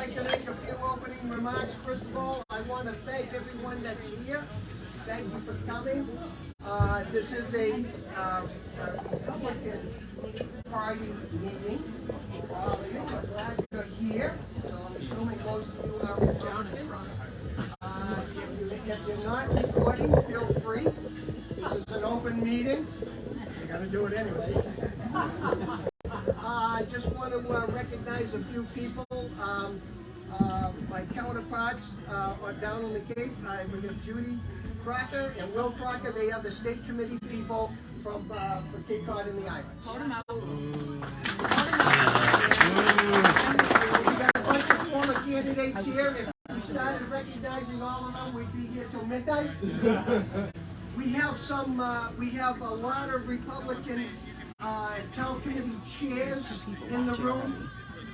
like to make a few opening remarks. First of all, I want to thank everyone that's here. Thank you for coming. This is a Republican Party meeting. I'm glad you're here. So I'm assuming most of you are Republicans. If you're not recording, feel free. This is an open meeting. You're going to do it anyway. I just want to recognize a few people. My counterparts are down on the Cape. We have Judy Crocker and Will Crocker. They are the state committee people for Cape Cod and the Islands. Hold them out. We got a bunch of former candidates here. If we started recognizing all of them, we'd be here till midnight. We have a lot of Republican town committee chairs in the room,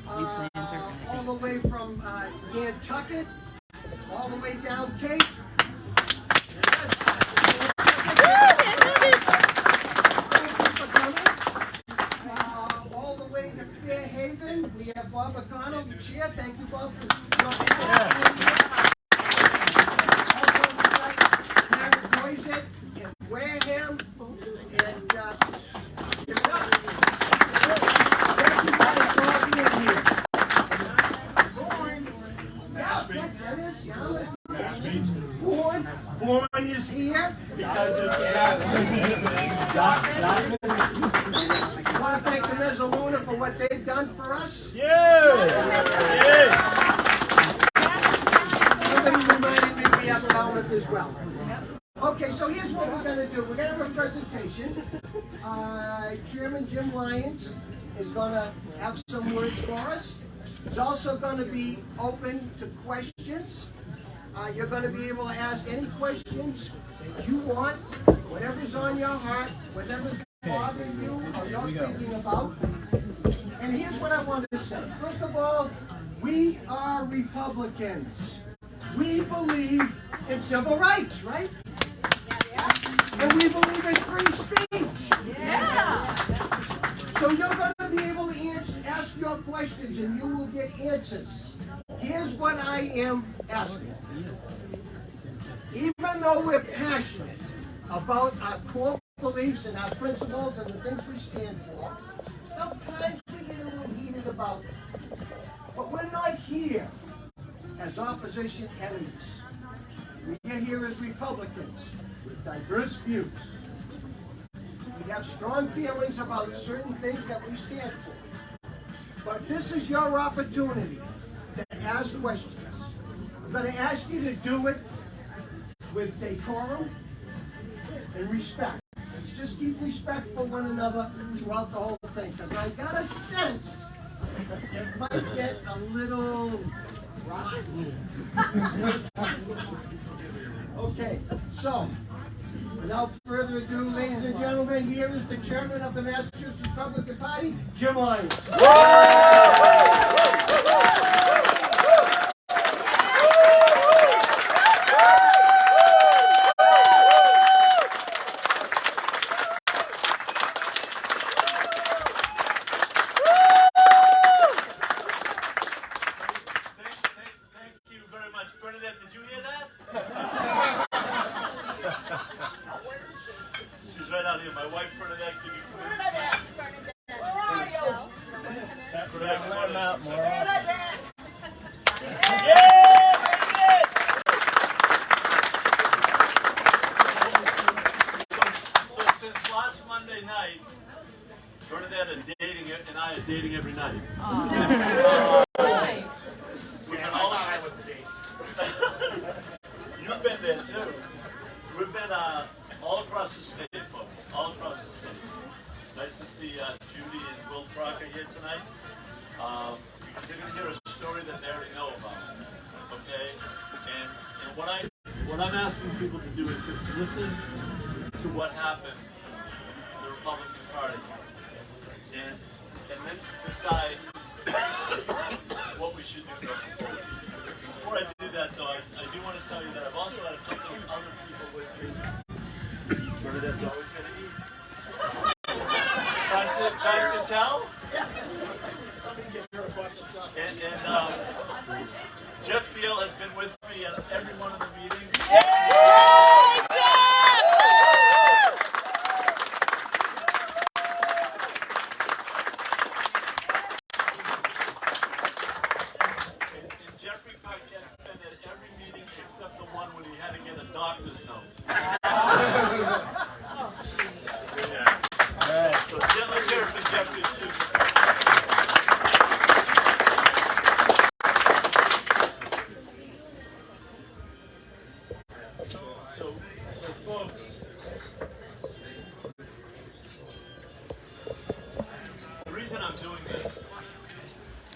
all the way from Nantucket, all the way down Cape. All the way to Fairhaven, we have Bob McConnell, the chair. Thank you, Bob, for your Narragansett and Wareham, and Born is here because I want to thank the Mezzaluna for what they've done for us. Somebody reminded me we have Falmouth as well. Okay, so here's what we're going to do. We're going to have a presentation. Chairman Jim Lyons is going to have some words for us. It's also going to be open to questions. You're going to be able to ask any questions that you want, whatever's on your heart, whatever's bothering you or you're thinking about. And here's what I want to say. First of all, we are Republicans. We believe in civil rights, right? And we believe in free speech. Yeah. So you're going to be able to ask your questions and you will get answers. Here's what I am asking. Even though we're passionate about our core beliefs and our principles and the things we stand for, sometimes we get a little heated about them. But we're not here as opposition enemies. We're here as Republicans with diverse views. We have strong feelings about certain things that we stand for. But this is your opportunity to ask questions. I'm going to ask you to do it with decorum and respect. Let's just keep respect for one another throughout the whole thing, because I got a sense it might get a little rotten. Okay, so without further ado, ladies and gentlemen, here is the chairman of the Massachusetts Republican Party, Jim Lyons. Dating every night. Nice. Damn, I thought I was the date. You've been there too. We've been all across the state, folks. All across the state. Nice to see Judy and Will Crocker here tonight. Because they're going to hear a story that they already know about. Okay? And what I'm asking people to do is just listen to what happened in the Republican Party. And then decide what we should do going forward. Before I do that, though, I do want to tell you that I've also had a couple of other people with me. Bernadette's always going to eat. Trying to tell? Yeah. And doctor's note. So Jim, let's hear it for Geoff. So folks, the reason I'm doing this is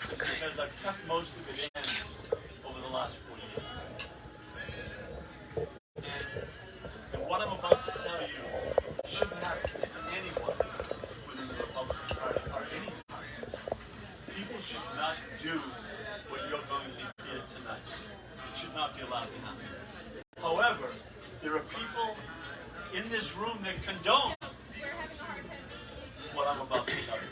because I've kept most of it in over the last 4 years. And what I'm about to tell you shouldn't happen to anyone within the Republican Party or any party. People should not do what you're going to hear tonight. It should not be allowed to happen. However, there are people in this room that condone what I'm about to tell you.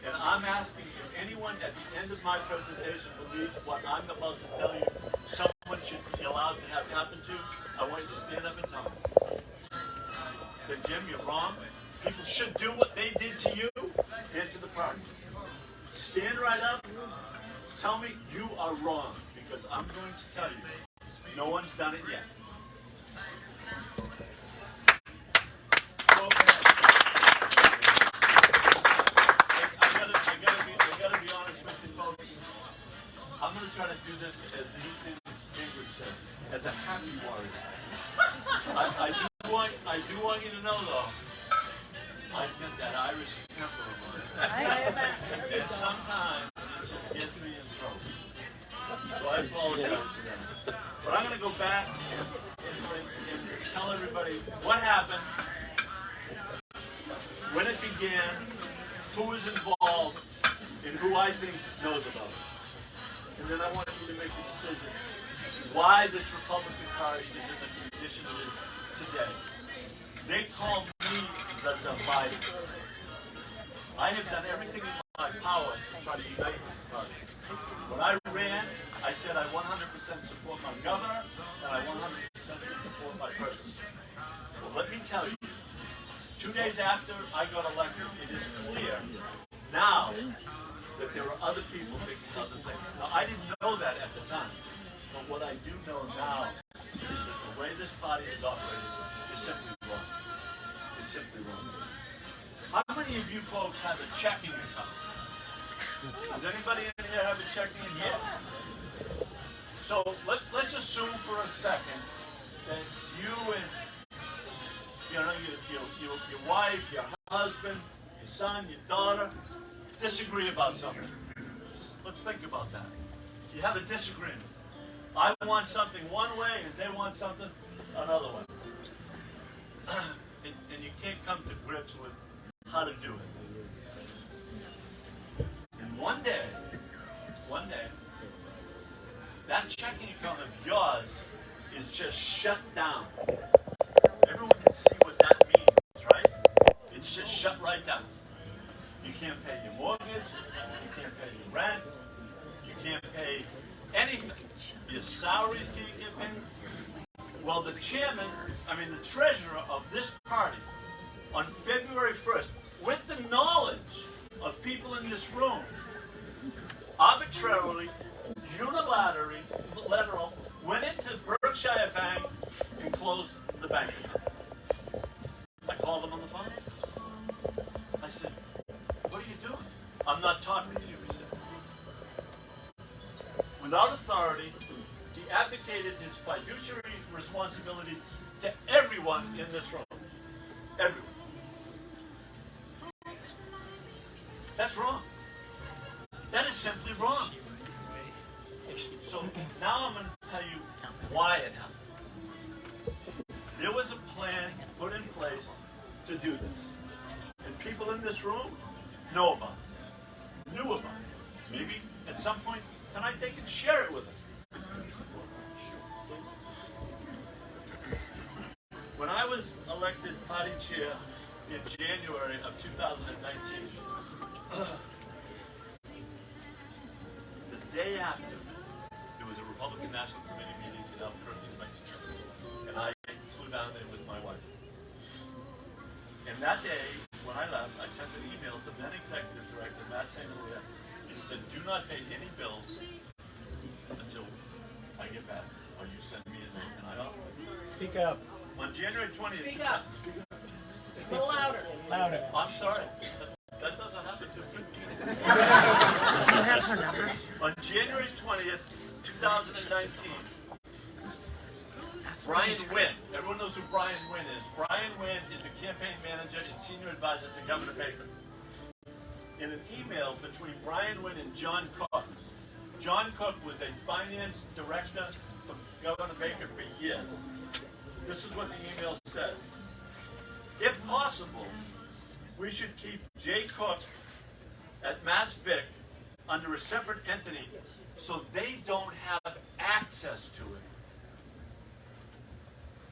And I'm asking if anyone at the end of my presentation believes what I'm about to tell you someone should be allowed to have happen to, I want you to stand up and tell me. Say, Jim, you're wrong. People should do what they did to you and to the party. Stand right up. Tell me you are wrong, because I'm going to tell you no one's done it yet. So, I gotta be honest with you folks. I'm gonna try to do this as Newton Gingrich says, as a happy warrior. I do want you to know though, I've got that Irish temper of mine. And sometimes it just gets me in trouble. So I apologize for that. But I'm gonna go back and tell everybody what happened, when it began, who was involved, and who I think knows about it. And then I want you to make a decision why this Republican Party is in the condition it is today. They call me the divider. I have done everything in my power to try to unite this party. When I ran, I said I 100% support my governor, and I 100% support my person. Well, let me tell you, 2 days after I got elected, it is clear now that there are other people thinking other things. Now, I didn't know that at the time, but what I do know now is that the way this party is operating is simply wrong. It's simply wrong. How many of you folks have a checking account? Does anybody in here have a checking account? So let's assume for a second that you and your wife, your husband, your son, your daughter disagree about something. Let's think about that. You have a disagreement. I want something one way and they want something another way. And you can't come to grips with how to do it. And one day, that checking account of yours is just shut down. Everyone can see what that means, right? It's just shut right down. You can't pay your mortgage, you can't pay your rent, you can't pay anything. Your salaries can't get paid. Well, the treasurer of this party, on February 1st, with the knowledge of people in this room, arbitrarily, unilaterally, went into Berkshire Bank and closed the bank account. I called him on the phone. I said, what are you doing? I'm not talking to you, he said. Without authority, he abdicated his fiduciary responsibility to everyone in this room. Everyone. That's wrong. That is simply wrong. So now I'm going to tell you why it happened. There was a plan put in place to do this. And people in this room know about it, knew about it. Maybe at some point tonight they can share it with us. When I was elected party chair in January of 2019, the day after, there was a Republican National Committee meeting in Albuquerque, New Mexico. And I flew down there with my wife. And that day, when I left, I sent an email to then Executive Director Matt St. Maria and said, do not pay any bills until I get back, or you send me a note and I authorize. Speak up. On January 20th. Speak up. A little louder. Louder. I'm sorry. That doesn't happen too frequently. On January 20th, 2019, Brian Wynn, everyone knows who Brian Wynn is. Brian Wynn is the campaign manager and senior advisor to Governor Baker. In an email between Brian Wynn and John Cook, John Cook was a finance director for Governor Baker for years. This is what the email says. If possible, we should keep Jay Cook at MassGOP under a separate entity so they don't have access to it.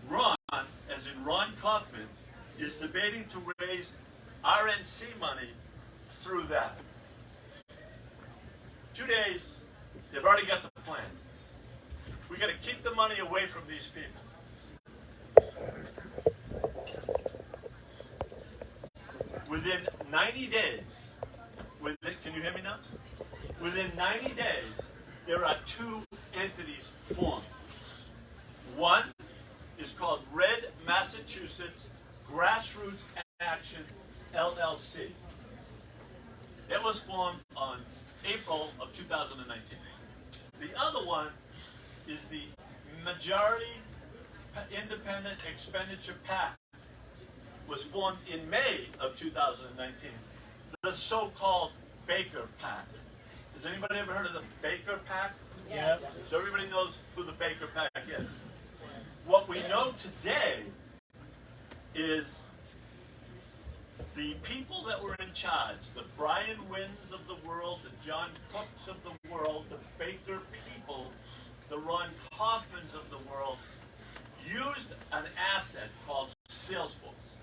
Ron, as in Ron Kaufman, is debating to raise RNC money through that. 2 days, they've already got the plan. We got to keep the money away from these people. Within 90 days, can you hear me now? Within 90 days, there are 2 entities formed. One is called Red Massachusetts Grassroots Action LLC. It was formed on April of 2019. The other one is the Majority Independent Expenditure PAC. Was formed in May of 2019. The so-called Baker PAC. Has anybody ever heard of the Baker PAC? Yes. So everybody knows who the Baker PAC is. What we know today is the people that were in charge, the Brian Wynns of the world, the John Cooks of the world, the Baker people, the Ron Kaufmans of the world, used an asset called Salesforce.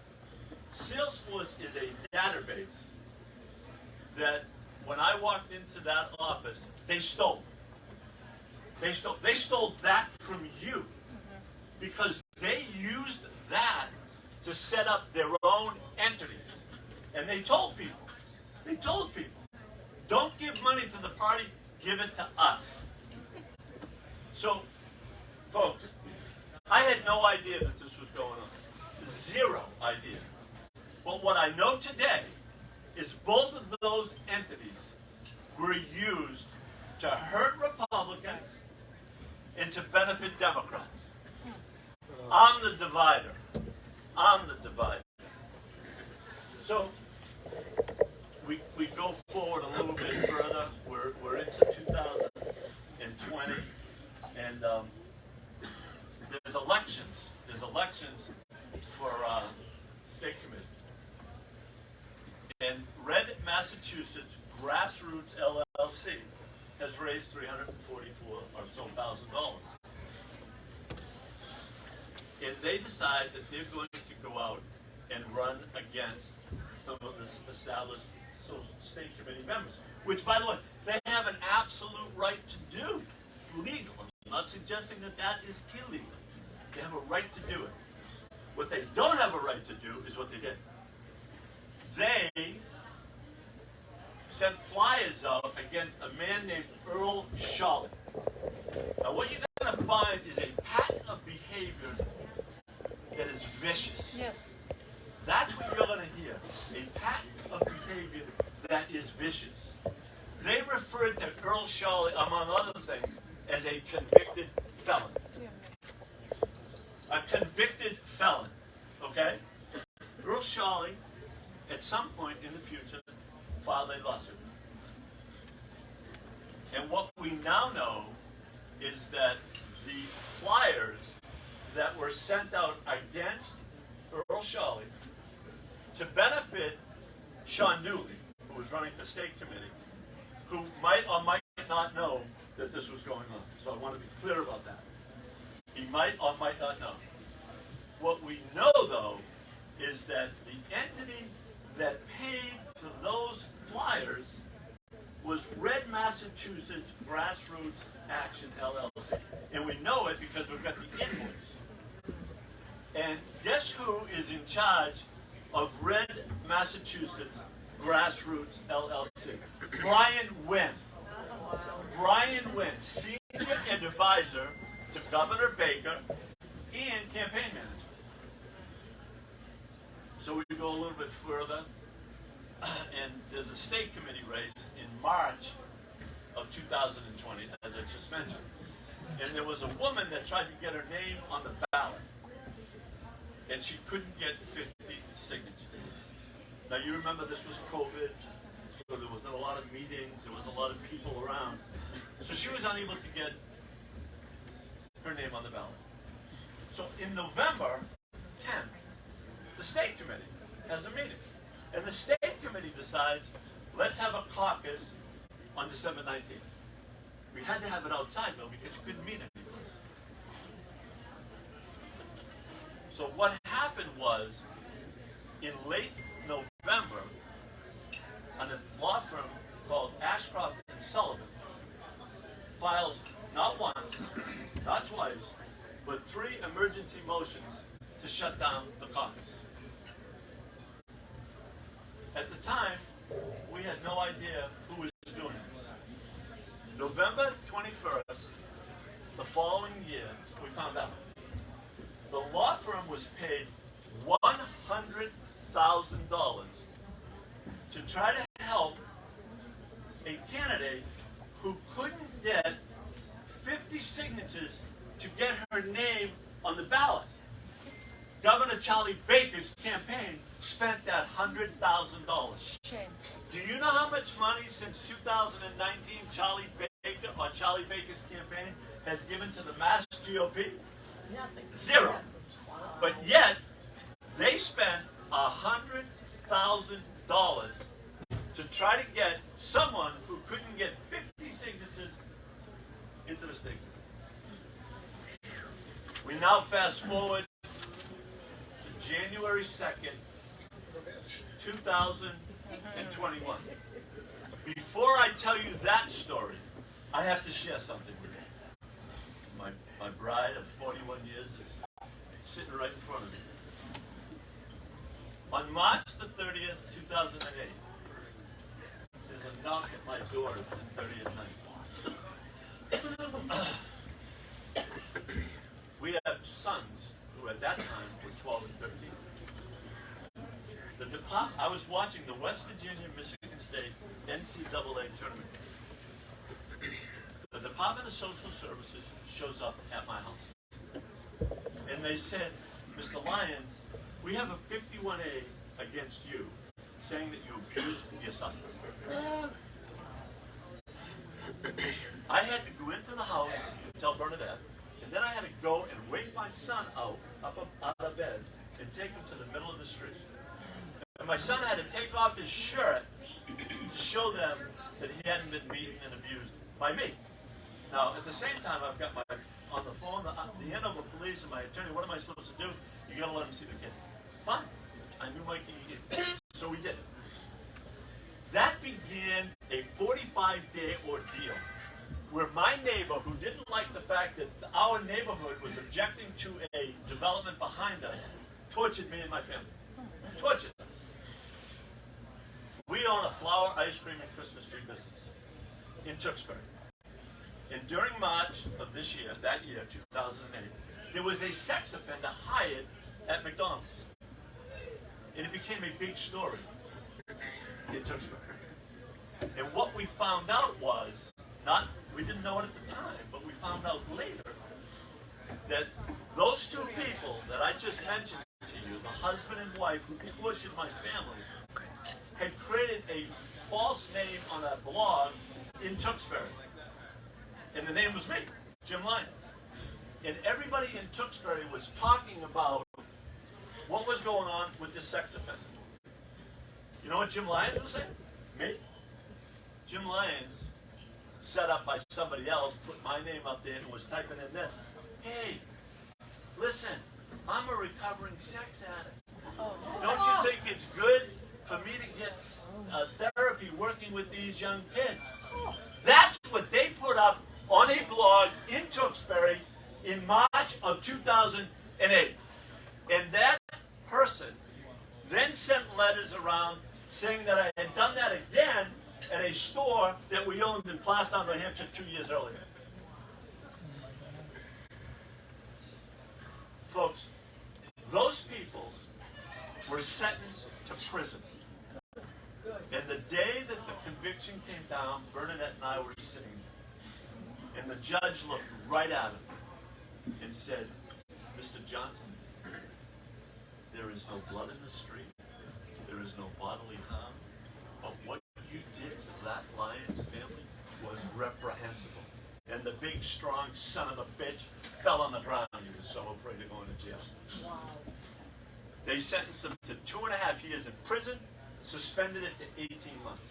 Salesforce is a database that when I walked into that office, they stole. They stole that from you because they used that to set up their own entities. And they told people, don't give money to the party, give it to us. So, folks, I had no idea that this was going on. Zero idea. But what I know today is both of those entities were used to hurt Republicans and to benefit Democrats. I'm the divider. So we go forward a little bit further. We're into 2020, and there's elections. There's elections for state committee. And Red Massachusetts Grassroots LLC has raised $344 or so thousand. And they decide that they're going to go out and run against some of the established state committee members, which, by the way, they have an absolute right to do. It's legal. I'm not suggesting that that is illegal. They have a right to do it. What they don't have a right to do is what they did. They sent flyers out against a man named Earl Shawley. Now, what you're going to find is a pattern of behavior that is vicious. Yes. That's what you're going to hear. A pattern of behavior that is vicious. They referred to Earl Shawley, among other things, as a convicted felon. A convicted felon. Okay? Earl Shawley, at some point in the future, filed a lawsuit. And what we now know is that the flyers that were sent out against Earl Shawley to benefit Sean Dooley, who was running for state committee, who might or might not know that this was going on. So I want to be clear about that. He might or might not know. What we know, though, is that the entity that paid for those flyers was Red Massachusetts Grassroots Action LLC. And we know it because we've got the invoice. And guess who is in charge of Red Massachusetts Grassroots LLC? Brian Wynn. Brian Wynn, senior advisor to Governor Baker and campaign manager. So we go a little bit further, and there's a state committee race in March of 2020, as I just mentioned. And there was a woman that tried to get her name on the ballot, and she couldn't get 50 signatures. Now you remember this was COVID, so there wasn't a lot of meetings, there wasn't a lot of people around. So she was unable to get her name on the ballot. So in November 10th, the state committee has a meeting. And the state committee decides, let's have a caucus on December 19th. We had to have it outside though because you couldn't meet anywhere. So what happened was, in late November, a law firm called Ashcroft and Sullivan files not once, not twice, but 3 emergency motions to shut down the caucus. At the time, we had no idea who was doing this. November 21st, the following year, we found out. The law firm was paid $100,000 to try to help a candidate who couldn't get 50 signatures to get her name on the ballot. Governor Charlie Baker's campaign spent that $100,000. Shame. Do you know how much money since 2019 Charlie Baker or Charlie Baker's campaign has given to the MassGOP? Nothing. 0. But yet, they spent $100,000 to try to get someone who couldn't get 50 signatures into the state. We now fast forward to January 2nd, 2021. Before I tell you that story, I have to share something with you. My bride of 41 years is sitting right in front of me. On March the 30th, 2008, there's a knock at my door at 10:30 at night. We have sons who at that time were 12 and 13. I was watching the West Virginia-Michigan State NCAA tournament game. The Department of Social Services shows up at my house. And they said, Mr. Lyons, we have a 51A against you, saying that you abused your son. I had to go into the house and tell Bernadette, and then I had to go and wake my son out of bed and take him to the middle of the street. And my son had to take off his shirt to show them that he hadn't been beaten and abused by me. Now, at the same time, I've got on the phone, the Andover police and my attorney, what am I supposed to do? You gotta let him see the kid. Fine. I knew Mikey needed. So we did. That began a 45-day ordeal where my neighbor, who didn't like the fact that our neighborhood was objecting to a development behind us, tortured me and my family. Tortured us. We own a flower, ice cream, and Christmas tree business in Tewksbury. And during March of this year, that year, 2008, there was a sex offender hired at McDonald's. And it became a big story in Tewksbury. And what we found out was, we didn't know it at the time, but we found out later that those 2 people that I just mentioned to you, the husband and wife who tortured my family, had created a false name on a blog in Tewksbury. And the name was me, Jim Lyons. And everybody in Tewksbury was talking about what was going on with this sex offender. You know what Jim Lyons was saying? Me? Jim Lyons, set up by somebody else, put my name up there and was typing in this. Hey, listen, I'm a recovering sex addict. Don't you think it's good for me to get therapy working with these young kids? That's what they put up on a blog in Tewksbury in March of 2008. And that person then sent letters around saying that I had done that again at a store that we owned in Plastown, New Hampshire 2 years earlier. were sentenced to prison. And the day that the conviction came down, Bernadette and I were sitting there. And the judge looked right at him and said, Mr. Johnson, there is no blood in the street. There is no bodily harm. But what you did to that Lyons family was reprehensible. And the big, strong son of a bitch fell on the ground. He was so afraid of going to jail. Wow. They sentenced him to 2.5 years in prison, suspended it to 18 months.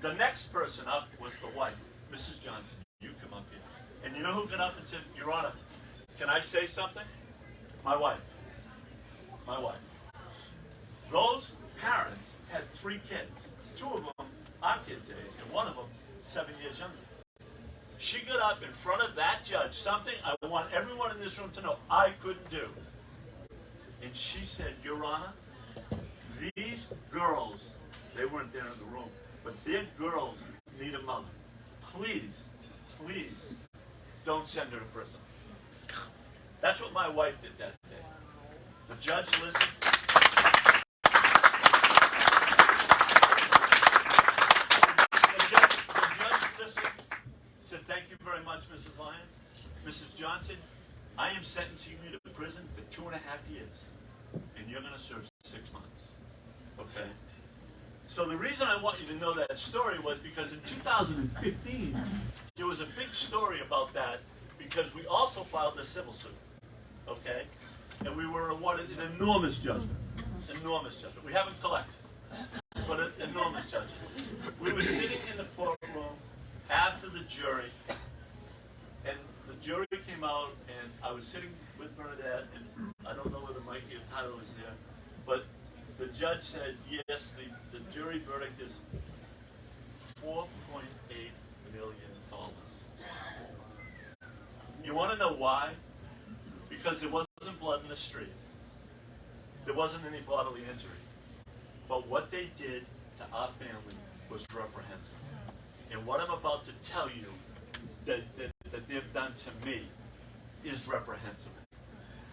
The next person up was the wife, Mrs. Johnson. You come up here. And you know who got up and said, Your Honor, can I say something? My wife. My wife. Those parents had 3 kids. 2 of them our kids' age, and 1 of them 7 years younger. She got up in front of that judge, something I want everyone in this room to know I couldn't do. And she said, Your Honor, these girls, they weren't there in the room, but their girls need a mother. Please, please, don't send her to prison. That's what my wife did that day. The judge listened. The judge listened, said, Thank you very much, Mrs. Lyons. Mrs. Johnson, I am sentencing you to prison for 2.5 years, and you're going to serve 6 months. Okay? So the reason I want you to know that story was because in 2015, there was a big story about that because we also filed a civil suit. Okay? And we were awarded an enormous judgment. Enormous judgment. We haven't collected, but an enormous judgment. We were sitting in the courtroom after the jury, and the jury came out, and I was sitting with Bernadette, and I don't know whether Mikey or Tyler was there, but the judge said, yes, the jury verdict is $4.8 million. You want to know why? Because there wasn't blood in the street. There wasn't any bodily injury. But what they did to our family was reprehensible. And what I'm about to tell you that they've done to me is reprehensible.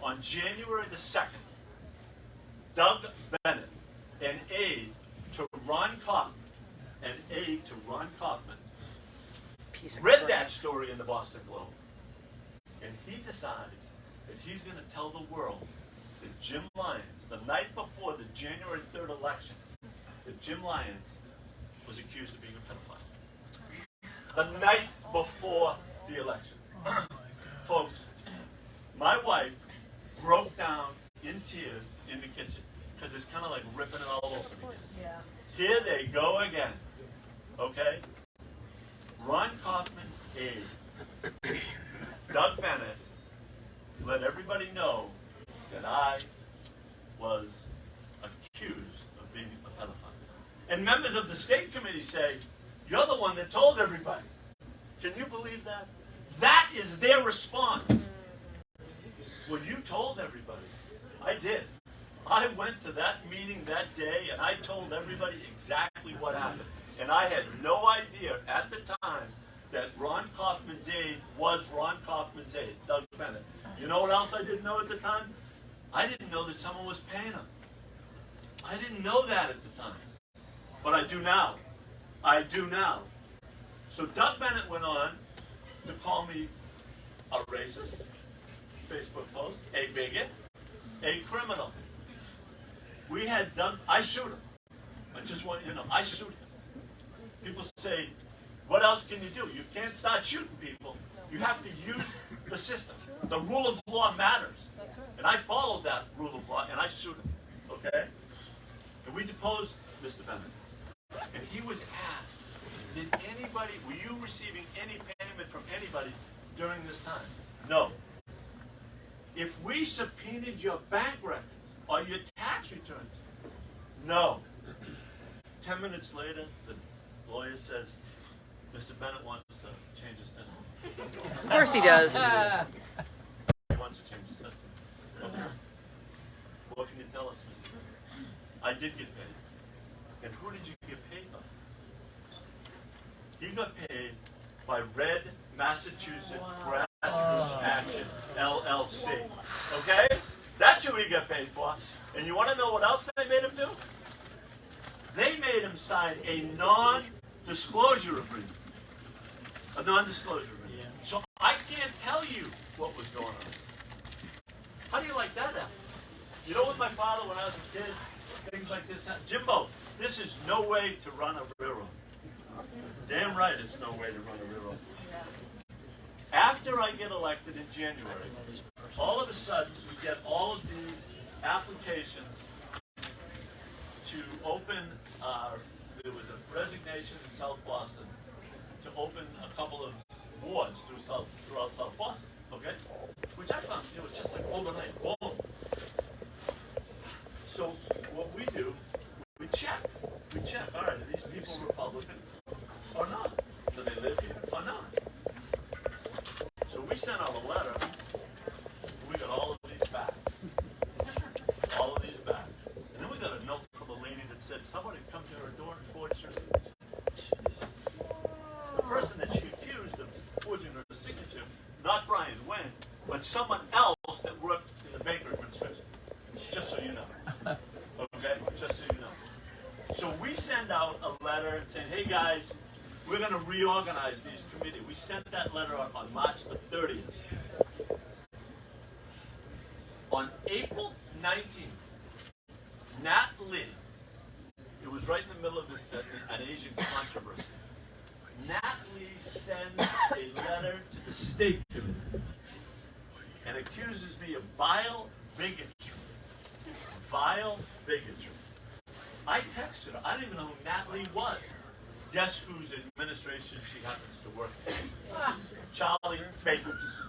On January the 2nd, Doug Bennett, an aide to Ron Kaufman, read that story in the Boston Globe. And he decides that he's going to tell the world that Jim Lyons, the night before the January 3rd election, that Jim Lyons was accused of being a pedophile. The night before the election. Folks, my wife broke down in tears in the kitchen because it's kind of like ripping it all open again. Yeah. Here they go again. Okay? Ron Kaufman's aide, Doug Bennett, let everybody know that I was accused of being a pedophile. And members of the state committee say, you're the one that told everybody. Can you believe that? That is their response. Well, you told everybody. I did. I went to that meeting that day and I told everybody exactly what happened. And I had no idea at the time that Ron Kaufman's aide was Ron Kaufman's aide, Doug Bennett. You know what else I didn't know at the time? I didn't know that someone was paying him. I didn't know that at the time. But I do now. I do now. So Doug Bennett went on to call me a racist, Facebook post, a bigot, a criminal. We had done, I shoot him. I just want you to know, I shoot him. People say, what else can you do? You can't start shooting people. You have to use the system. The rule of law matters. And I followed that rule of law, and I shoot him. Okay? And we deposed Mr. Bennett. And he was asked, were you receiving any payment from anybody during this time? No. If we subpoenaed your bank records or your tax returns? No. 10 minutes later, the lawyer says, Mr. Bennett wants to change his testimony. Of course he does. He wants to change his testimony. Okay. What can you tell us, Mr. Bennett? I did get paid. And who did you get paid by? He got paid by Red Massachusetts Grassroots Action, LLC. Okay? That's who he got paid for. And you want to know what else they made him do? They made him sign a non-disclosure agreement. A non-disclosure agreement. Yeah. So I can't tell you what was going on. How do you like that out? You know what my father, when I was a kid, things like this happened? Jimbo, this is no way to run a railroad. Damn right it's no way to run a railroad. After I get elected in January, all of a sudden we get all of these applications to open, there was a resignation in South Boston to open a couple of wards throughout South Boston, okay? Which I found, it was just like overnight, boom. So what we do, we check, all right, are these people Republicans or not? Do they live here or not? So we sent out a letter, we got all of these back. All of these back. And then we got a note from a lady that said, somebody come to her door and forged her signature. The person that she accused of forging her signature, not Brian Wynn, but someone else that worked in the Baker administration. Just so you know. Okay? Just so you know. So we send out a letter and saying, hey guys, we're going to reorganize these committees. We sent that letter out on March the 30th. On April 19th, Nat Lee, it was right in the middle of this an Asian controversy. Nat Lee sends a letter to the State Committee and accuses me of vile bigotry. Vile bigotry. I texted her. I didn't even know who Nat Lee was. Guess whose administration she happens to work in? Charlie Baker's.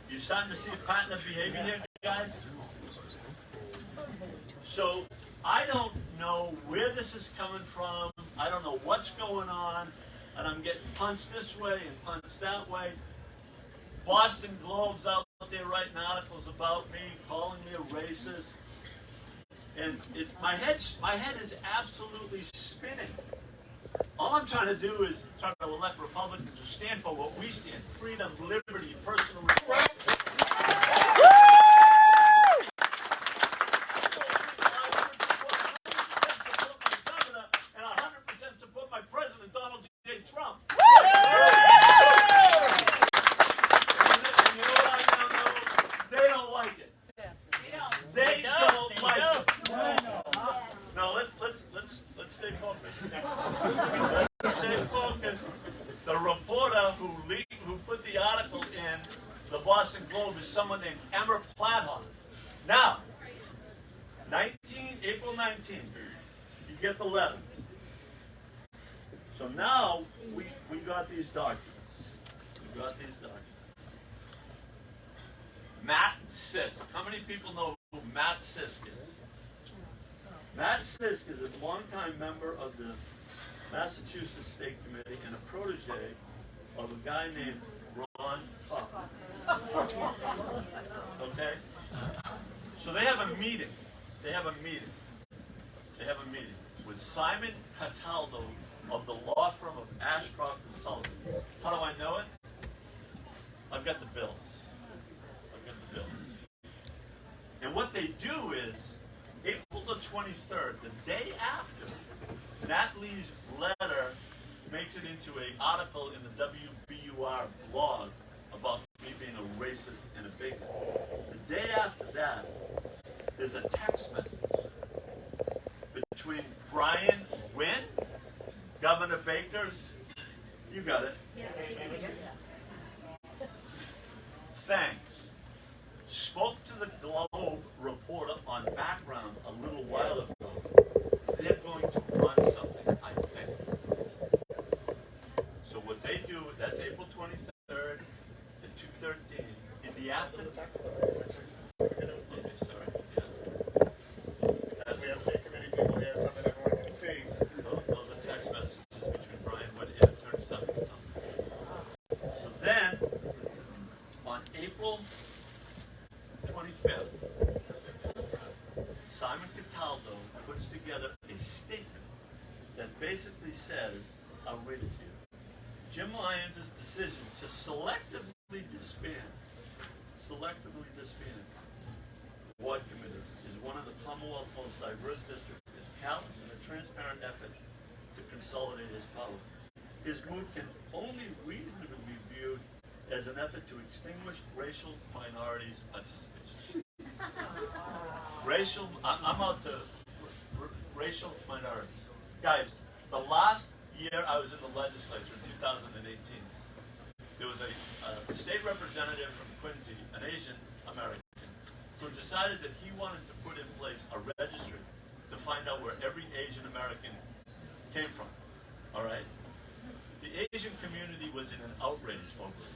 You starting to see a pattern of behavior here, guys? So I don't know where this is coming from. I don't know what's going on. And I'm getting punched this way and punched that way. Boston Globe's out there writing articles about me, calling me a racist. And my head is absolutely spinning. All I'm trying to do is try to elect Republicans who stand for what we stand: freedom, liberty, personal respect. And 100% support my president, Donald J. Trump. And you know what I now know? They don't like it. They don't like it. No, let's stay focused. Let's stay focused. The reporter who put the article in the Boston Globe is someone named Emmer Platthoff. Now, April 19th, you get the letter. So now we got these documents. Matt Sisk. How many people know who Matt Sisk is? Matt Sisk is a longtime member of the Massachusetts State Committee and a protege of a guy named Ron Hoffman. Okay? So they have a meeting. With Simon Cataldo of the law firm of Ashcroft and Sullivan. How do I know it? I've got the bills. And what they do is, April the 23rd, the day after, Nat Lee's letter makes it into an article in the WBUR blog about me being a racist and a bigot. The day after that, there's a text message between Brian Wynn, Governor Baker's, you got it. Thanks. Spoke to the Globe reporter on background a little while ago. They're going to run something, I think. So what they do, that's April 23rd at 2:13 in the afternoon. Okay, sorry. Yeah. We have state committee people here, something everyone can see. Those are text messages between Brian Wood and Attorney Sutton. So then, on April 25th, Simon Cataldo puts together a statement that basically says, I'll read it to you. Jim Lyons' decision to selectively disband ward committees is one of the Commonwealth's most diverse districts, is callous in a transparent effort to consolidate his power. His move can only reasonably be viewed as an effort to extinguish racial minorities' participation. I'm out to racial minorities. Guys, the last year I was in the legislature, in 2018, there was a state representative from Quincy, an Asian American, who decided that he wanted to put in place a registry to find out where every Asian American came from. All right? The Asian community was in an outrage over it.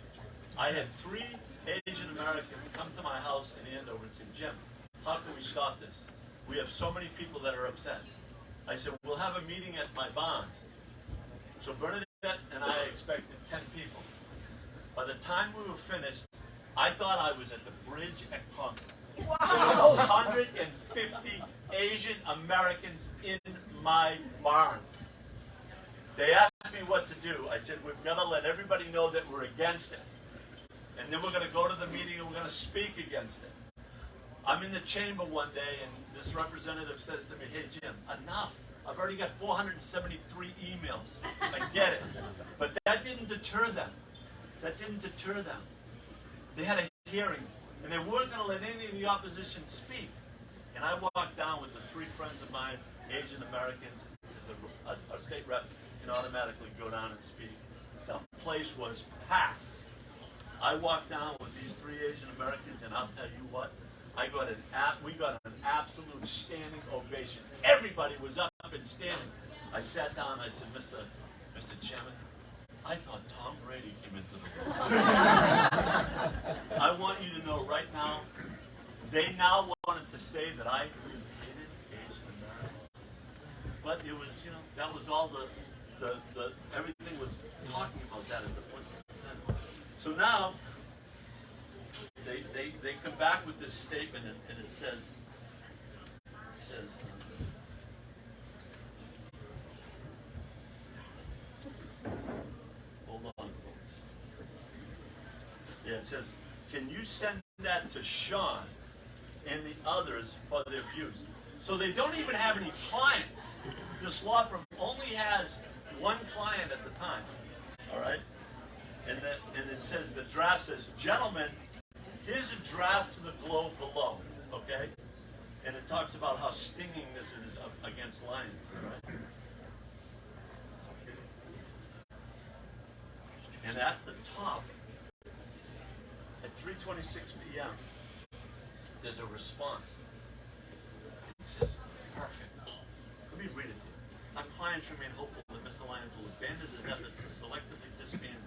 I had 3 Asian Americans come to my house in Andover and say, Jim, how can we stop this? We have so many people that are upset. I said, we'll have a meeting at my barns. So Bernadette and I expected 10 people. By the time we were finished, I thought I was at the bridge at Concord. Wow. There were 150 Asian Americans in my barn. They asked me what to do. I said, we've got to let everybody know that we're against it. And then we're going to go to the meeting and we're going to speak against it. I'm in the chamber one day and this representative says to me, hey Jim, enough. I've already got 473 emails. I get it. But that didn't deter them. That didn't deter them. They had a hearing and they weren't going to let any of the opposition speak. And I walked down with the 3 friends of mine, Asian Americans, as a state rep, and automatically go down and speak. The place was packed. I walked down with these 3 Asian Americans, and I'll tell you what, we got an absolute standing ovation. Everybody was up and standing. I sat down and I said, Mr. Chairman, I thought Tom Brady came into the room. I want you to know right now, they now wanted to say that I hated Asian Americans. But it was, that was all everything was talking about that at the point. So now, they come back with this statement and it says, hold on, folks. Yeah, it says, can you send that to Sean and the others for their views? So they don't even have any clients. This law firm only has 1 client at the time. All right? And it says, the draft says, gentlemen, here's a draft to the globe below, okay? And it talks about how stinging this is against Lyons, right? And at the top, at 3:26 p.m., there's a response. It says, perfect. Let me read it to you. Our clients remain hopeful that Mr. Lyons will abandon his efforts to selectively disband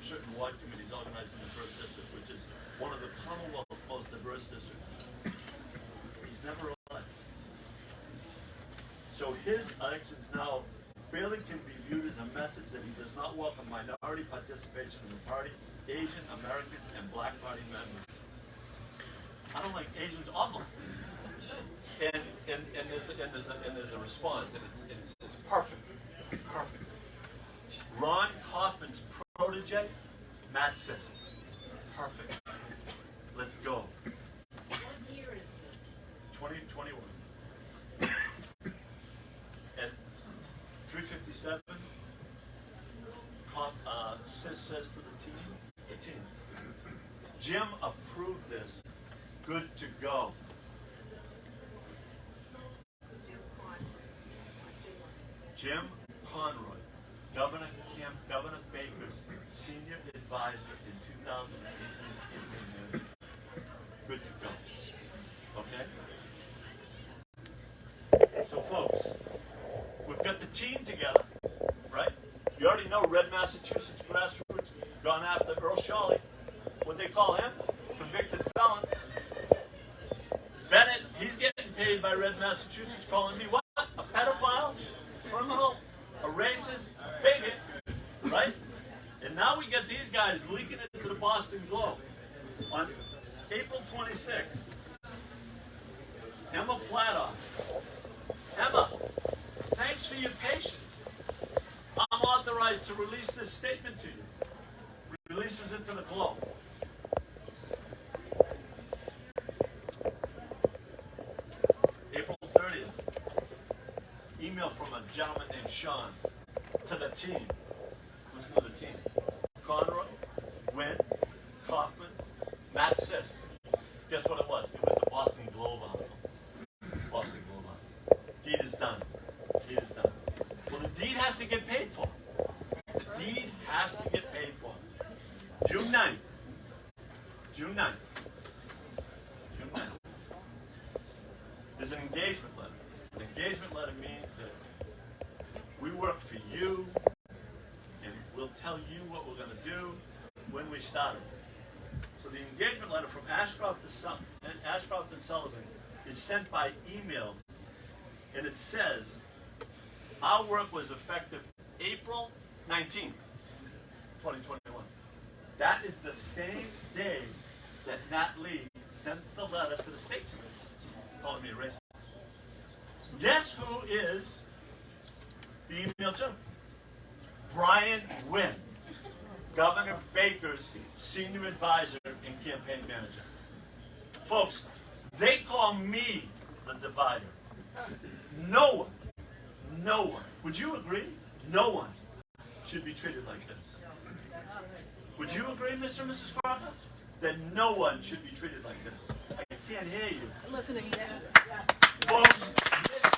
certain ward committees organized in the 1st District, which is one of the Commonwealth's most diverse districts. He's never elected. So his actions now fairly can be viewed as a message that he does not welcome minority participation in the party, Asian Americans, and Black Party members. I don't like Asians or Black. And there's a response, and it's perfect. Perfect. Ron Kaufman's protege, Matt says, perfect. Let's go. What year is this? 2021. At 3:57, Sis says to the team, Jim approved this. Good to go. Jim Conroy, Governor Baker's senior advisor in 2018 campaign. Good to go. Okay? So folks, we've got the team together, right? You already know Red Massachusetts grassroots gone after Earl Shawley. What they call him? Convicted felon. Bennett, he's getting paid by Red Massachusetts, calling me what? A pedophile? Criminal? A racist? Bigot? Right? And now we get these guys leaking into the Boston Globe. On April 26th, Emma Pladoff. Emma, thanks for your patience. I'm authorized to release this statement to you. Releases it to the Globe. email from a gentleman named Sean to the team. Listen to the team. Conroy, Wynn, Kaufman, Matt Sisk. Guess what it was? It was the Boston Globe article. Boston Globe article. Deed is done. Deed is done. Well, the deed has to get paid for. The deed has to get paid for. June 9th. June 9th. June 9th. There's an engagement letter. An engagement letter means that we work for you, and we'll tell you what we're going to do when we start it. So the engagement letter from Ashcroft and Sullivan is sent by email, and it says, our work was effective April 19th, 2021. That is the same day that Nat Lee sends the letter to the state committee, calling me a racist. Guess who is the email to? Brian Wynn, Governor Baker's senior advisor and campaign manager. Folks, they call me the divider. No one, would you agree? No one should be treated like this. Would you agree, Mr. and Mrs. Crocker? That no one should be treated like this. I can't hear you. Listen to me. Folks, this is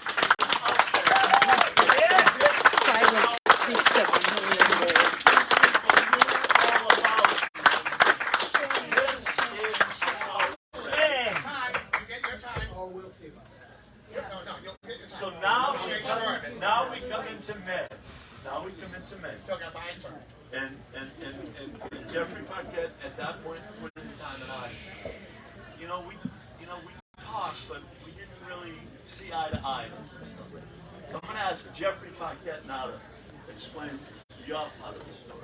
out there. Silence speaks 7 million words. All about this is outrageous. Time, you get your time. Oh, we'll see. No, you'll get your time. So now I'll we make sure of it. come into May. Now we come into May. Still got my turn. And Jeffrey Paquette at that point in time and I, we talked, but we didn't really see eye to eye on some stuff. So I'm going to ask Jeffrey Paquette now to explain your part of the story.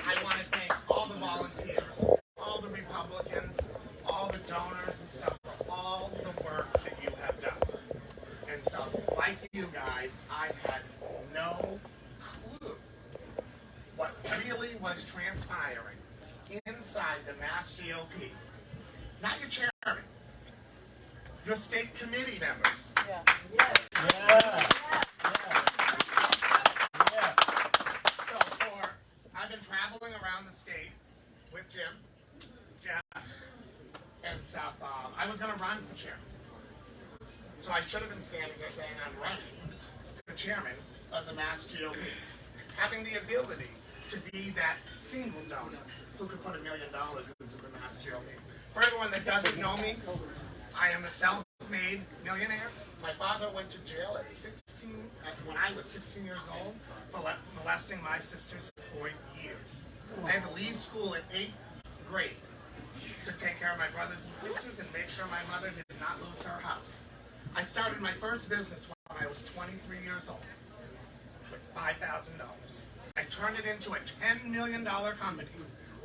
I want to thank all the volunteers, all the Republicans, all the donors and stuff for all the work that you have done. And so, like you guys, I had no clue what really was transpiring inside the MassGOP. Not your chairman, your state committee members. So I've been traveling around the state with Jim, Geoff, and stuff. I was going to run for chairman. So I should have been standing there saying I'm running for chairman of the MassGOP. Having the ability to be that single donor who could put $1 million into the MassGOP. For everyone that doesn't know me, I am a self-made millionaire. My father went to jail at 16, when I was 16 years old, for molesting my sisters for years. I had to leave school at 8th grade to take care of my brothers and sisters and make sure my mother did not lose her house. I started my first business when I was 23 years old with $5,000. I turned it into a $10 million company,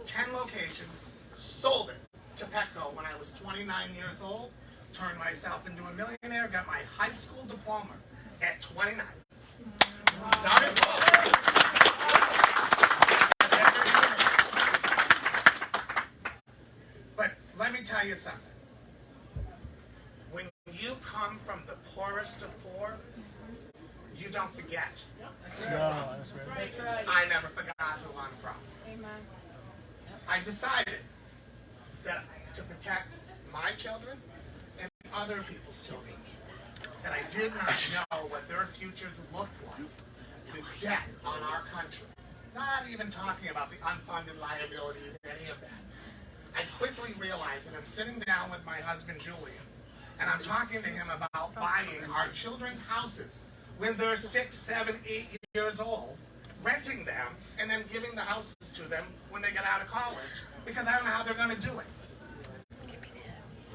10 locations, sold it to Petco when I was 29 years old, turned myself into a millionaire, got my high school diploma at 29. Started But let me tell you something. When you come from the poorest of poor, you don't forget. I never forgot who I'm from. I decided that to protect my children and other people's children, that I did not know what their futures looked like. The debt on our country. Not even talking about the unfunded liabilities, any of that. I quickly realized that I'm sitting down with my husband, Julian, and I'm talking to him about buying our children's houses when they're 6, 7, 8 years old, renting them, and then giving the houses to them when they get out of college, because I don't know how they're going to do it.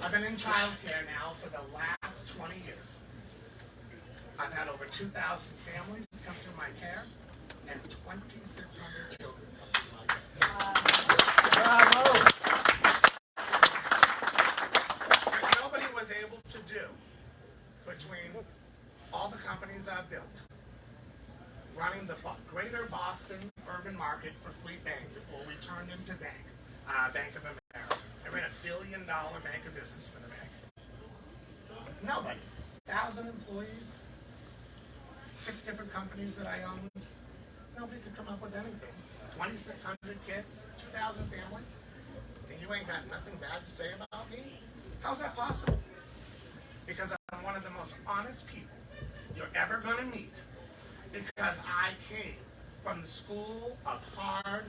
I've been in childcare now for the last 20 years. I've had over 2,000 families come through my care, and 2,600 children come through my care. Bravo. What nobody was able to do between all the companies I've built, running the greater Boston urban market for Fleet Bank before we turned into Bank of America. billion-dollar bank of business for the bank. Nobody. 1,000 employees, 6 different companies that I owned. Nobody could come up with anything. 2,600 kids, 2,000 families, and you ain't got nothing bad to say about me? How's that possible? Because I'm one of the most honest people you're ever gonna meet, because I came from the school of hard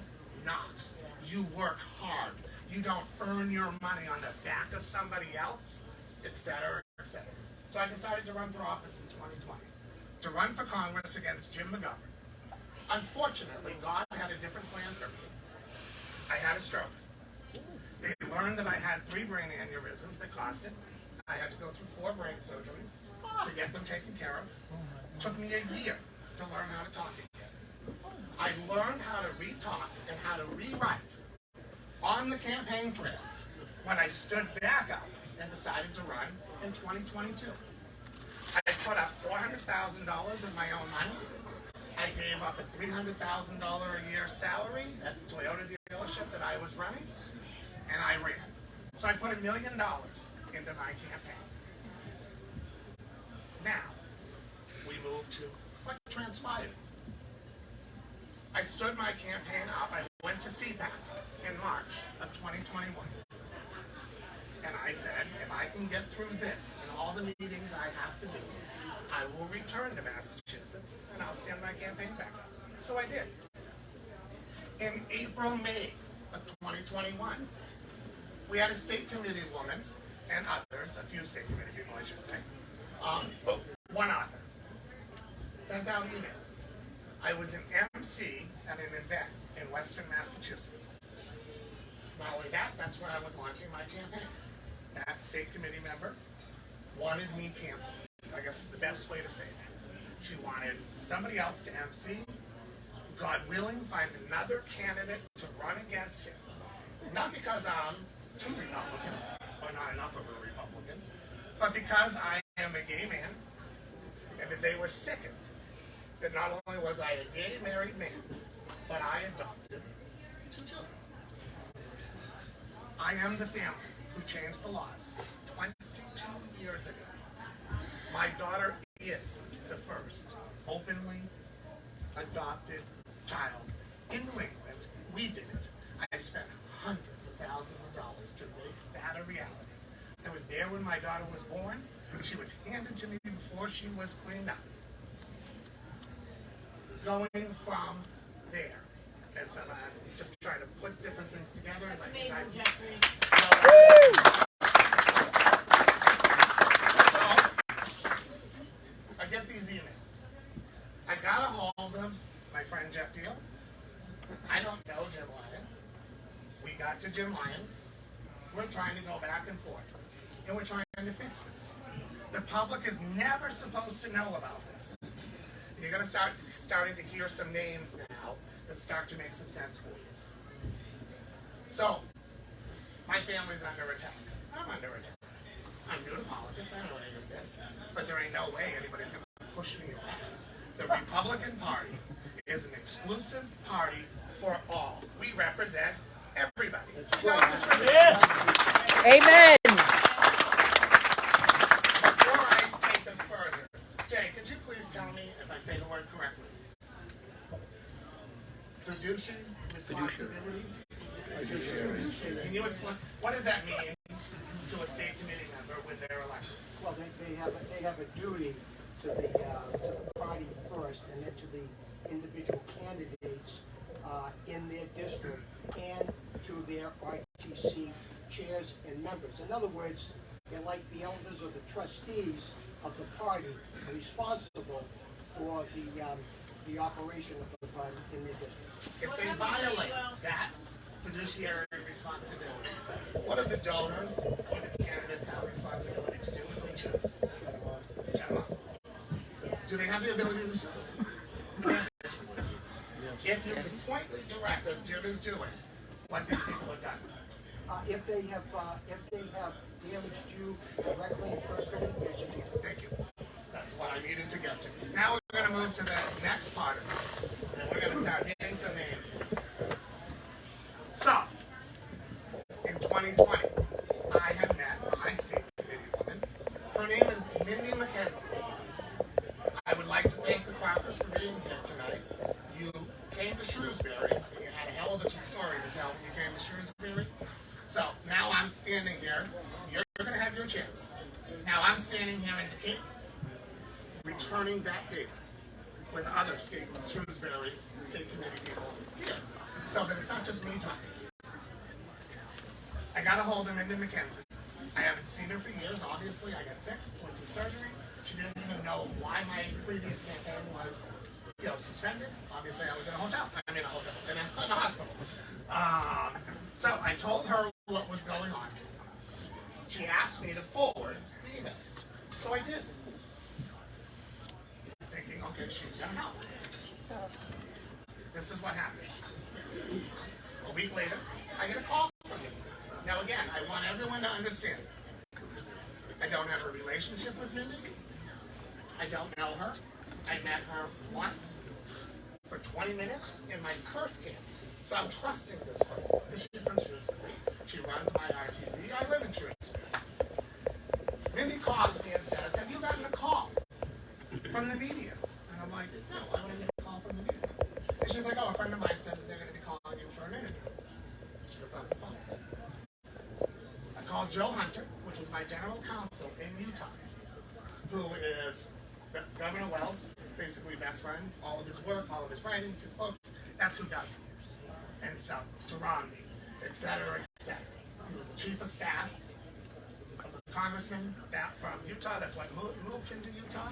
knocks. You work hard. You don't earn your money on the back of somebody else, etc., etc. So I decided to run for office in 2020, to run for Congress against Jim McGovern. Unfortunately, God had a different plan for me. I had a stroke. They learned that I had 3 brain aneurysms that cost it. I had to go through 4 brain surgeries to get them taken care of. It took me a year to learn how to talk again. I learned how to re-talk and how to rewrite on the campaign trail when I stood back up and decided to run in 2022. I put up $400,000 of my own money. I gave up a $300,000 a year salary at the Toyota dealership that I was running, and I ran. So I put $1 million into my campaign. Now, we move to what transpired. I stood my campaign up. I went to CPAC in March of 2021. And I said, if I can get through this and all the meetings I have to do, I will return to Massachusetts and I'll stand my campaign back up. So I did. In April, May of 2021, we had a state committee woman and others, a few state committee people I should say, one author, sent out emails. I was an MC at an event in Western Massachusetts. Not only that, that's where I was launching my campaign. That state committee member wanted me canceled. I guess is the best way to say that. She wanted somebody else to MC. God willing, find another candidate to run against him. Not because I'm too Republican, or not enough of a Republican, but because I am a gay man, and that they were sickened that not only was I a gay married man, but I adopted 2 children. I am the family who changed the laws 22 years ago. My daughter is the first openly adopted child in New England. We did it. I spent hundreds of thousands of dollars to make that a reality. I was there when my daughter was born. She was handed to me before she was cleaned up. Going from there. And so I'm just trying to put different things together. That's and amazing, Jeffrey. So, I get these emails. I got a hold of my friend Geoff Diehl. I don't know Jim Lyons. We got to Jim Lyons. We're trying to go back and forth. And we're trying to fix this. The public is never supposed to know about this. You're going to starting to hear some names now that start to make some sense for you. So, my family's under attack. I'm under attack. I'm new to politics. I know any of this. But there ain't no way anybody's going to push me around. The Republican Party is an exclusive party for all. We represent everybody. No discrimination. Amen. Before I take this further, Jay, could you please tell me if I say the word correctly? Fiduciary responsibility? Can you explain, what does that mean to a state committee member when they're elected? Well, they have a duty to the party first, and then to the individual candidates in their district, and to their RTC chairs and members. In other words, they're like the elders or the trustees of the party, responsible for the operation of the party in their district. If they violate that fiduciary responsibility, what do the donors or the candidates have responsibility to do if they choose? Shut them up. Do they have the ability to sue? If you can pointedly direct, as Jim is doing, what these people have done. If they have damaged you directly and personally, yes, you can. Thank you. That's what I needed to get to. Now we're going to move to the next part of this, and we're going to start hitting some names. So, in 2020, purpose for being here tonight. You came to Shrewsbury, and you had a hell of a story to tell when you came to Shrewsbury. So now I'm standing here. You're going to have your chance. Now I'm standing here in Decatur, returning that data with other Shrewsbury State Committee people here. So that it's not just me talking. I got a hold of Linda McKenzie. I haven't seen her for years. Obviously, I got sick, went through surgery. She didn't even know why my previous campaign was, suspended. Obviously, I was in a hotel. In a hospital. So I told her what was going on. She asked me to forward the emails. So I did. Thinking, okay, she's gonna help. This is what happened. A week later, I get a call from you. Now again, I want everyone to understand. I don't have a relationship with Mindy. I don't know her. I met her once for 20 minutes in my first camp. So I'm trusting this person because she's from Shrewsbury. She runs my RTC. I live in Shrewsbury. Mindy calls me and says, have you gotten a call from the media? And I'm like, no, I want to get a call from the media. And she's like, oh, a friend of mine said that they're going to be calling you for an interview. She gets on the phone. I called Joe Hunter, which was my general counsel in Utah, who is Governor Wells' basically best friend. All of his work, all of his writings, his books, that's who does it. And so, to Romney, et cetera, et cetera. He was the chief of staff of the congressman from Utah. That's what moved him to Utah.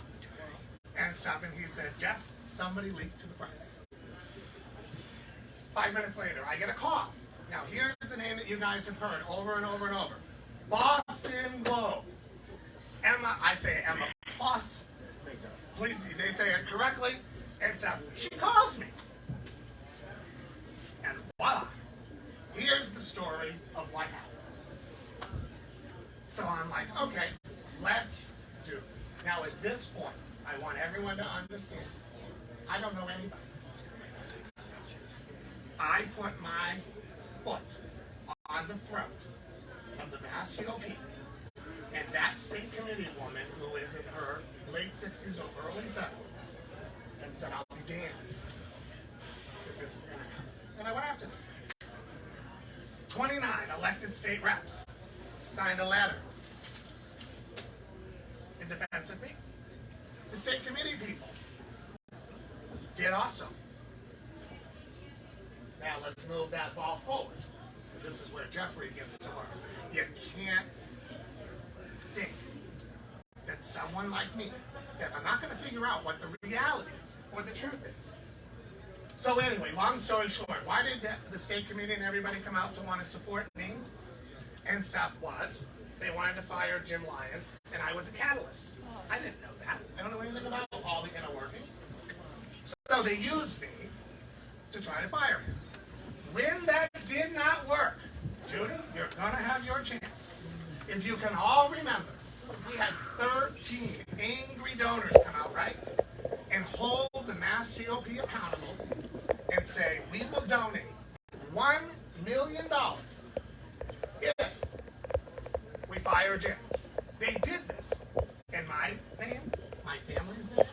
And stuff, and he said, Geoff, somebody leaked to the press. 5 minutes later, I get a call. Now, here's the name that you guys have heard over and over and over. Boston Globe. Emma, I say Emma Plus. Please, they say it correctly. And so she calls me. And voila. Here's the story of what happened. So I'm like, okay, let's do this. Now at this point, I want everyone to understand, I don't know anybody. I put my foot on the throat of the MassGOP and that state committee woman who is in her late 60s or early 70s and said, I'll be damned if this is going to happen. And I went after them. 29 elected state reps signed a letter in defense of me. The state committee people did also. Now let's move that ball forward. This is where Jeffrey gets to learn. You can't think that someone like me, that I'm not going to figure out what the reality or the truth is. So anyway, long story short, why did the state committee and everybody come out to want to support me and stuff was they wanted to fire Jim Lyons, and I was a catalyst. I didn't know that. I don't know anything about all the inner workings. So they used me to try to fire him. When that did not work, Judy, you're going to have your chance. If you can all remember, we had 13 angry donors come out, right? And hold the MassGOP accountable and say, we will donate $1 million if we fire Jim. They did this in my name, my family's name.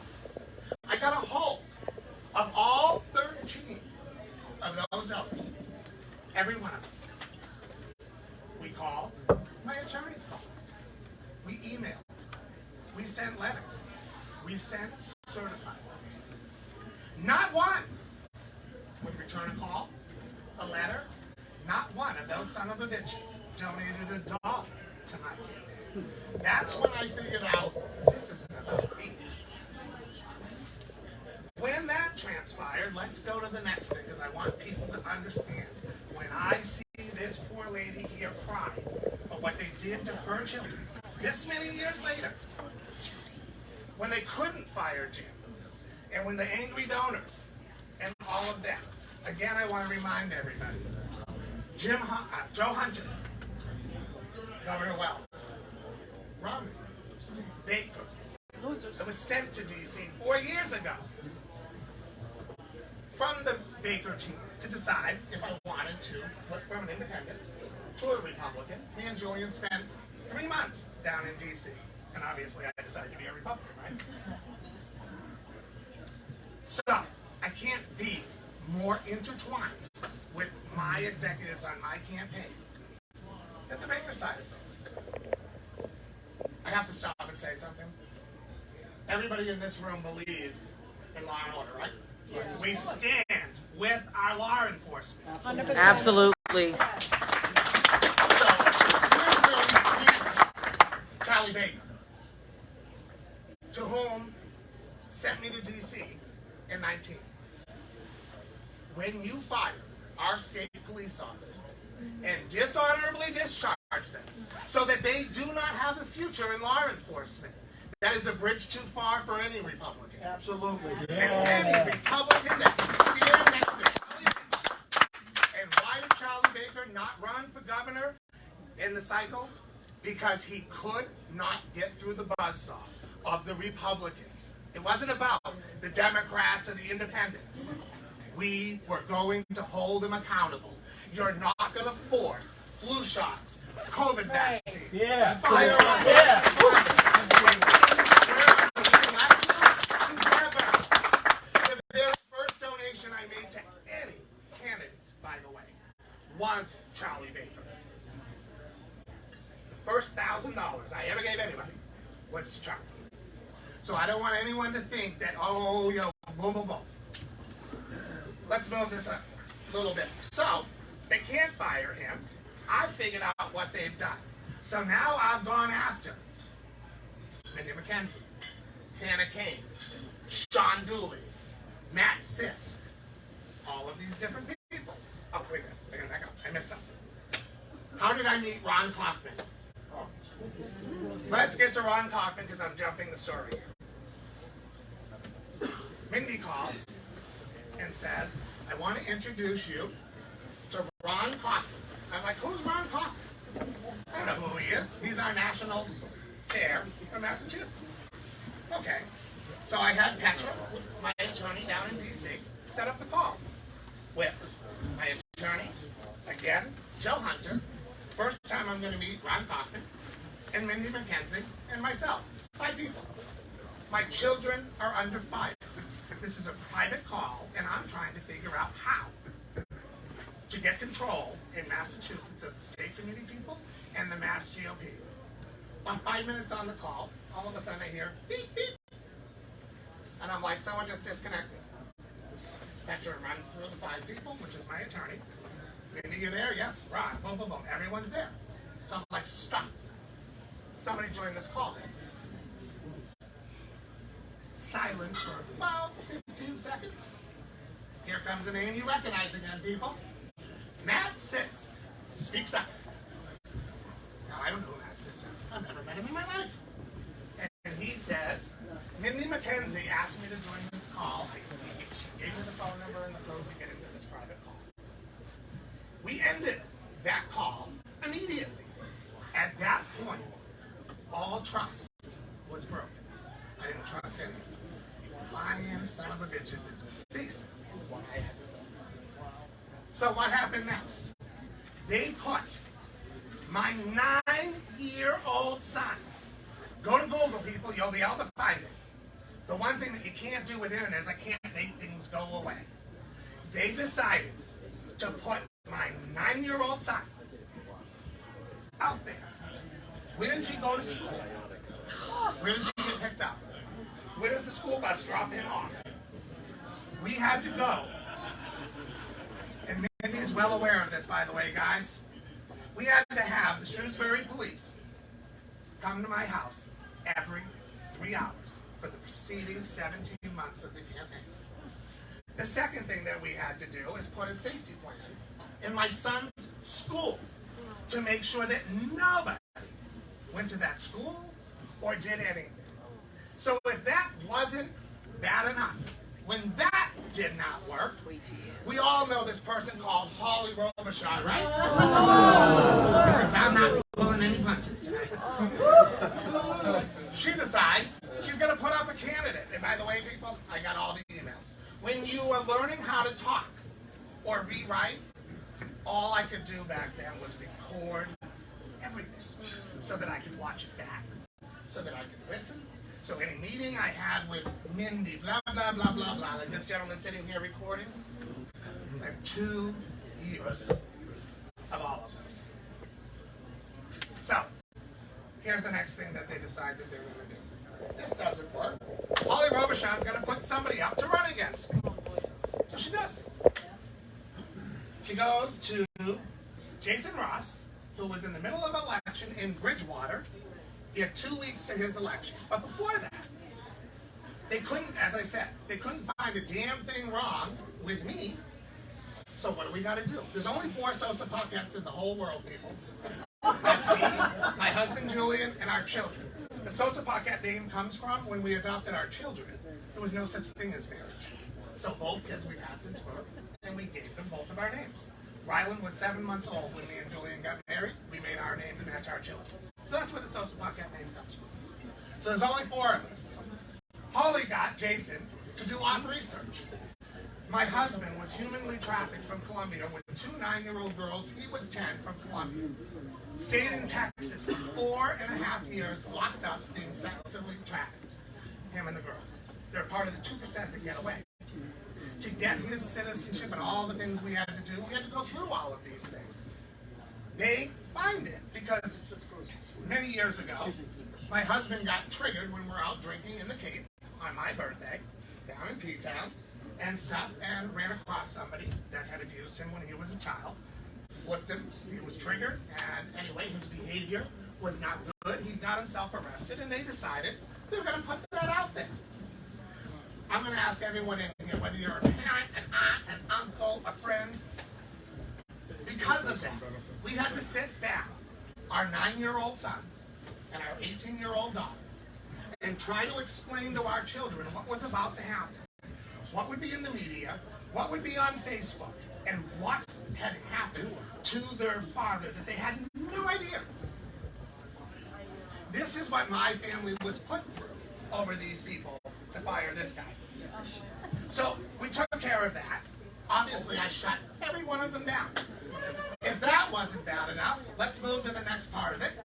I got a hold of all 13 of those donors, every one of them. We called, my attorneys called, we emailed, we sent letters, we sent certified letters. Not one would return a call, a letter. Not one of those son of a bitches donated $1 to my campaign. That's when I figured out this isn't about me. When that transpired, let's go to the next thing, because I want people to understand. When I see this poor lady here cry for what they did to her children, this many years later, when they couldn't fire Jim, and when the angry donors, and all of that, again, I want to remind everybody, Joe Hunter, Governor Wells, Romney, Baker, it was sent to D.C. 4 years ago from the Baker team to decide if I wanted to flip from an independent to a Republican. Me and Julian spent 3 months down in D.C. And obviously I decided to be a Republican, right? more intertwined with my executives on my campaign than the Baker side of things. I have to stop and say something. Everybody in this room believes in law and order, right? Yes. We stand with our law enforcement. 100%. Absolutely. So, here's where we can't see Charlie Baker, to whom sent me to D.C. in 19. When you fire our state police officers and dishonorably discharge them so that they do not have a future in law enforcement, that is a bridge too far for any Republican. Absolutely. And any Republican that can stand next to Charlie Baker. And why did Charlie Baker not run for governor in the cycle? Because he could not get through the buzzsaw of the Republicans. It wasn't about the Democrats or the independents. We were going to hold him accountable. You're not going to force flu shots, COVID vaccines, firearms. The very first donation I made to any candidate, by the way, was Charlie Baker. The first $1,000 I ever gave anybody was to Charlie. So I don't want anyone to think that, oh, you know, boom, boom, boom. Let's move this a little bit. So, they can't fire him. I figured out what they've done. So now I've gone after Mindy McKenzie, Hannah Kane, Sean Dooley, Matt Sisk, all of these different people. Oh, wait a minute. I gotta back up. I missed something. How did I meet Ron Kaufman? Oh. Let's get to Ron Kaufman because I'm jumping the story here. Mindy calls and says, I want to introduce you to Ron Kaufman. I'm like, who's Ron Kaufman? I don't know who he is. He's our national chair from Massachusetts. Okay. So I had Petra, my attorney down in D.C., set up the call with my attorney, again, Joe Hunter. First time I'm going to meet Ron Kaufman, and Mindy McKenzie, and myself. 5 people. My children are under 5. This is a private call, and I'm trying to figure out how to get control in Massachusetts of the state committee people and the MassGOP. About 5 minutes on the call, all of a sudden I hear beep, beep. And I'm like, someone just disconnected. Petra runs through the 5 people, which is my attorney. Mindy, you there? Yes. Ron, boom, boom, boom. Everyone's there. So I'm like, stop. Somebody join this call. Silence for about 15 seconds. Here comes a name you recognize again, people. Matt Sisk speaks up. Now, I don't know who Matt Sisk is. I've never met him in my life. And he says, Mindy McKenzie asked me to join this call. She gave me the phone number and the code to get into this private call. We ended that call immediately. At that point, all trust was broken. I didn't trust anyone. Lyons, son of a bitches, is basically what I had to say. So what happened next? They put my 9-year-old son. Go to Google, people. You'll be able to find it. The one thing that you can't do with internet is I can't make things go away. They decided to put my 9-year-old son out there. Where does he go to school? Where does he get picked up? Where does the school bus drop him off? We had to go. And Mindy's well aware of this, by the way, guys. We had to have the Shrewsbury police come to my house every 3 hours for the preceding 17 months of the campaign. The second thing that we had to do is put a safety plan in my son's school to make sure that nobody went to that school or did anything. So if that wasn't bad enough, when that did not work, we all know this person called Holly Robichaud, right? Because I'm not pulling any punches tonight. She decides she's going to put up a candidate. And by the way, people, I got all the emails. When you are learning how to talk or rewrite, all I could do back then was record everything so that I could watch it back, so that I could listen. So any meeting I had with Mindy, blah, blah, blah, blah, blah, like this gentleman sitting here recording, than 2 years of all of those. So, here's the next thing that they decide that they're going to do. This doesn't work. Holly Robichon's going to put somebody up to run against me. So she does. She goes to Jason Ross, who was in the middle of an election in Bridgewater. He had 2 weeks to his election. But before that, they couldn't, as I said, they couldn't find a damn thing wrong with me. So what do we got to do? There's only 4 Sosa Pockets in the whole world, people. That's me, my husband Julian, and our children. The Sosa Pocket name comes from when we adopted our children. There was no such thing as marriage. So both kids we've had since birth, and we gave them both of our names. Ryland was 7 months old when me and Julian got married. We made our name to match our children's. So that's where the Sosa Pocket name comes from. So there's only 4 of us. Holly got Jason to do op research. My husband was humanly trafficked from Colombia with 2 9-year-old girls. He was 10 from Colombia. Stayed in Texas for 4.5 years, locked up, being sexually trafficked. Him and the girls. They're part of the 2% that get away. To get his citizenship and all the things we had to do, we had to go through all of these things. They find it because many years ago, my husband got triggered when we're out drinking in the Cape on my birthday, down in P-Town, and stuff, and ran across somebody that had abused him when he was a child, flipped him, he was triggered, and anyway, his behavior was not good. He got himself arrested, and they decided they're going to put that out there. I'm going to ask everyone in here, whether you're a parent, an aunt, an uncle, a friend, because of that, we had to sit down, our 9-year-old son and our 18-year-old daughter, and try to explain to our children what was about to happen, what would be in the media, what would be on Facebook, and what had happened to their father that they had no idea. This is what my family was put through over these people to fire this guy. So we took care of that. Obviously, I shut every one of them down. If that wasn't bad enough, let's move to the next part of it.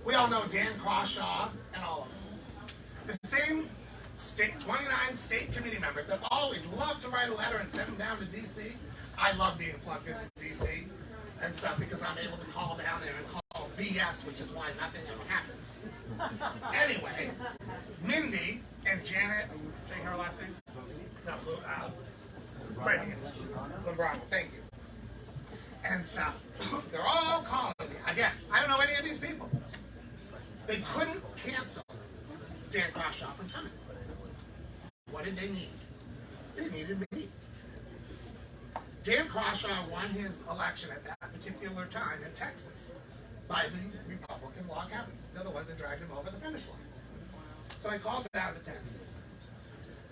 We all know Dan Crawshaw and all of them. The same state, 29 state committee members that always love to write a letter and send them down to D.C. I love being plugged into D.C. and stuff because I'm able to call down there and call BS, which is why nothing ever happens. Anyway, Mindy and Janet, say her last name? No, Freddie. LeBron, thank you. And so, they're all calling me. Again, I don't know any of these people. They couldn't cancel Dan Crawshaw from coming. What did they need? They needed me. Dan Crawshaw won his election at that particular time in Texas by the Republican log cabins. They're the ones that dragged him over the finish line. So I called down to Texas.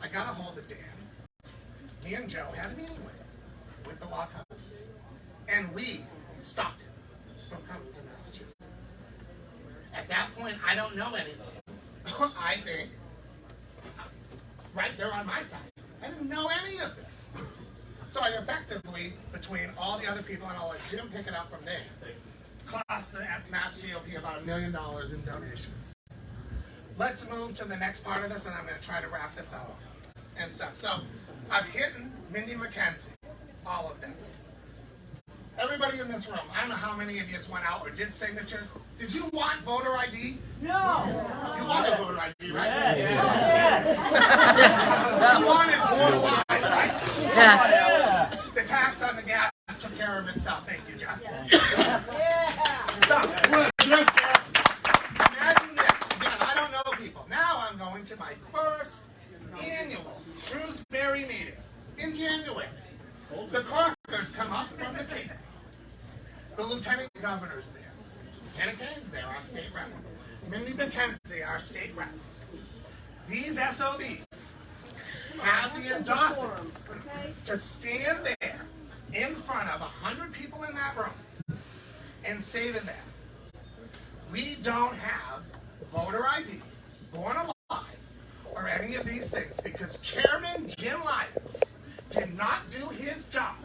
I got a hold of Dan. Me and Joe had a meeting with the log cabins. And we stopped him from coming to Massachusetts. At that point, I don't know anybody. I think, right there on my side, I didn't know any of this. So I effectively, between all the other people, and I'll let Jim pick it up from there, cost the MassGOP about $1 million in donations. Let's move to the next part of this, and I'm going to try to wrap this up and stuff. So I've hit Mindy McKenzie, all of them. Everybody in this room, I don't know how many of you went out or did signatures. Did you want voter ID? No. You wanted voter ID, right? Yes. You wanted voter ID, right? Yes. The tax on the gas took care of itself. Thank you, Geoff. Yeah. So, imagine this. Again, I don't know people. Now I'm going to my first annual Shrewsbury meeting in January. The Crockers come up from the Cape. The lieutenant governor's there. Anna Kane's there, our state rep. Mindy McKenzie, our state rep. These SOBs have the audacity to stand there in front of 100 people in that room and say to them, we don't have voter ID, born alive, or any of these things because Chairman Jim Lyons did not do his job,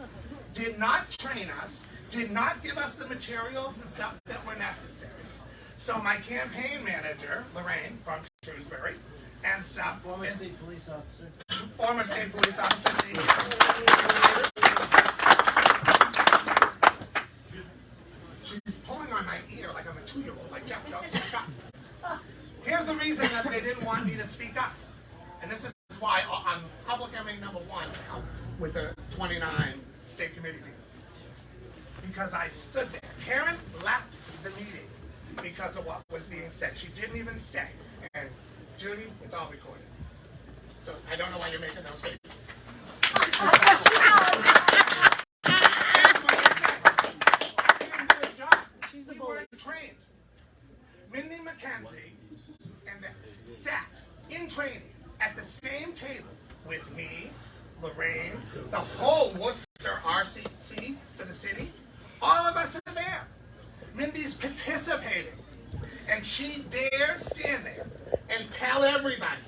did not train us, did not give us the materials and stuff that were necessary. So my campaign manager, Lorraine from Shrewsbury, and stuff, Former state police officer. former state police officer, they didn't want me to speak up. And this is why I'm public enemy #1 now with the 29 state committee people. Because I stood there. Karen left the meeting because of what was being said. She didn't even stay. And Judy, it's all recorded. So I don't know why you're making those faces. We weren't trained. Mindy McKenzie and sat in training at the same table with me, Lorraine, the whole Worcester RCC for the city. All of us are there. Mindy's participating. And she dares stand there and tell everybody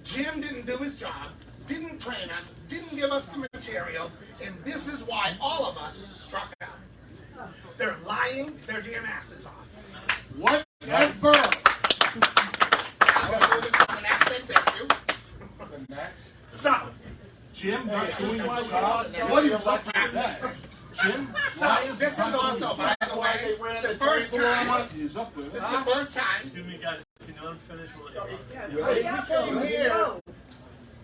Jim didn't do his job, didn't train us, didn't give us the materials, and this is why all of us struck out. They're lying their damn asses off. Whatever. I'm going to move it to the next thing, thank you. So, Jim, not doing my What job. do What you is up with that? Jim? so this is also, by the way, the first time. He's up there. This is the first time. Excuse me, guys. Can you let him finish?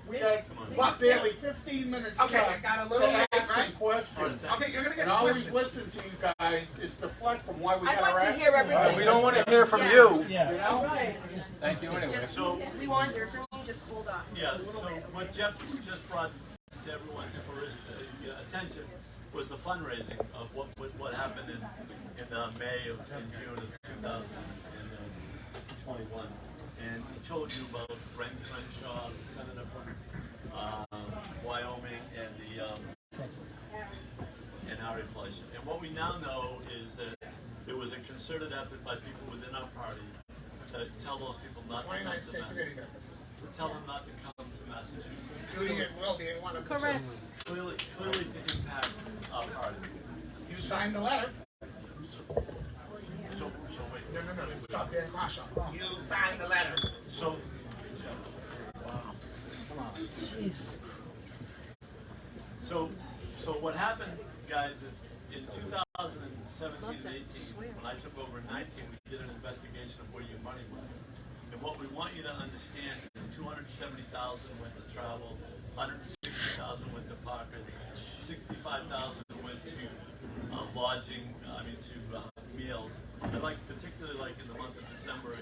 We had barely 15 minutes Okay, I left got a little to mad, ask some right? questions. Okay, you're gonna get And always questions. listen to you guys is deflect from why we I'd got like our to act. hear everything. We don't want to hear from Yeah. you. You know? Thank you anyway. Just, So, we want to hear from you, just hold on, yeah, just a little so bit. what Geoff just brought to everyone's attention was the fundraising of what happened in May of in June of 2021, and he told you about Brent Crenshaw, the senator from Wyoming, and and Ari Fleischer. And what we now know is that there was a concerted effort by people within our party to tell those people not to come 29 to state committee Massachusetts. members. Tell them not to come to Massachusetts. Judy and Will being one of them. Correct. Clearly to impact our party. You signed the letter. So wait. No, stop there and caution. You signed the letter. So Jesus Christ. So what happened, guys, is in 2017 and 18, when I took over in 19, we did an investigation of where your money was. And what we want you to understand is 270,000 went to travel, 160,000 went to Parker, 65,000 went to lodging, to meals. And particularly in the month of December,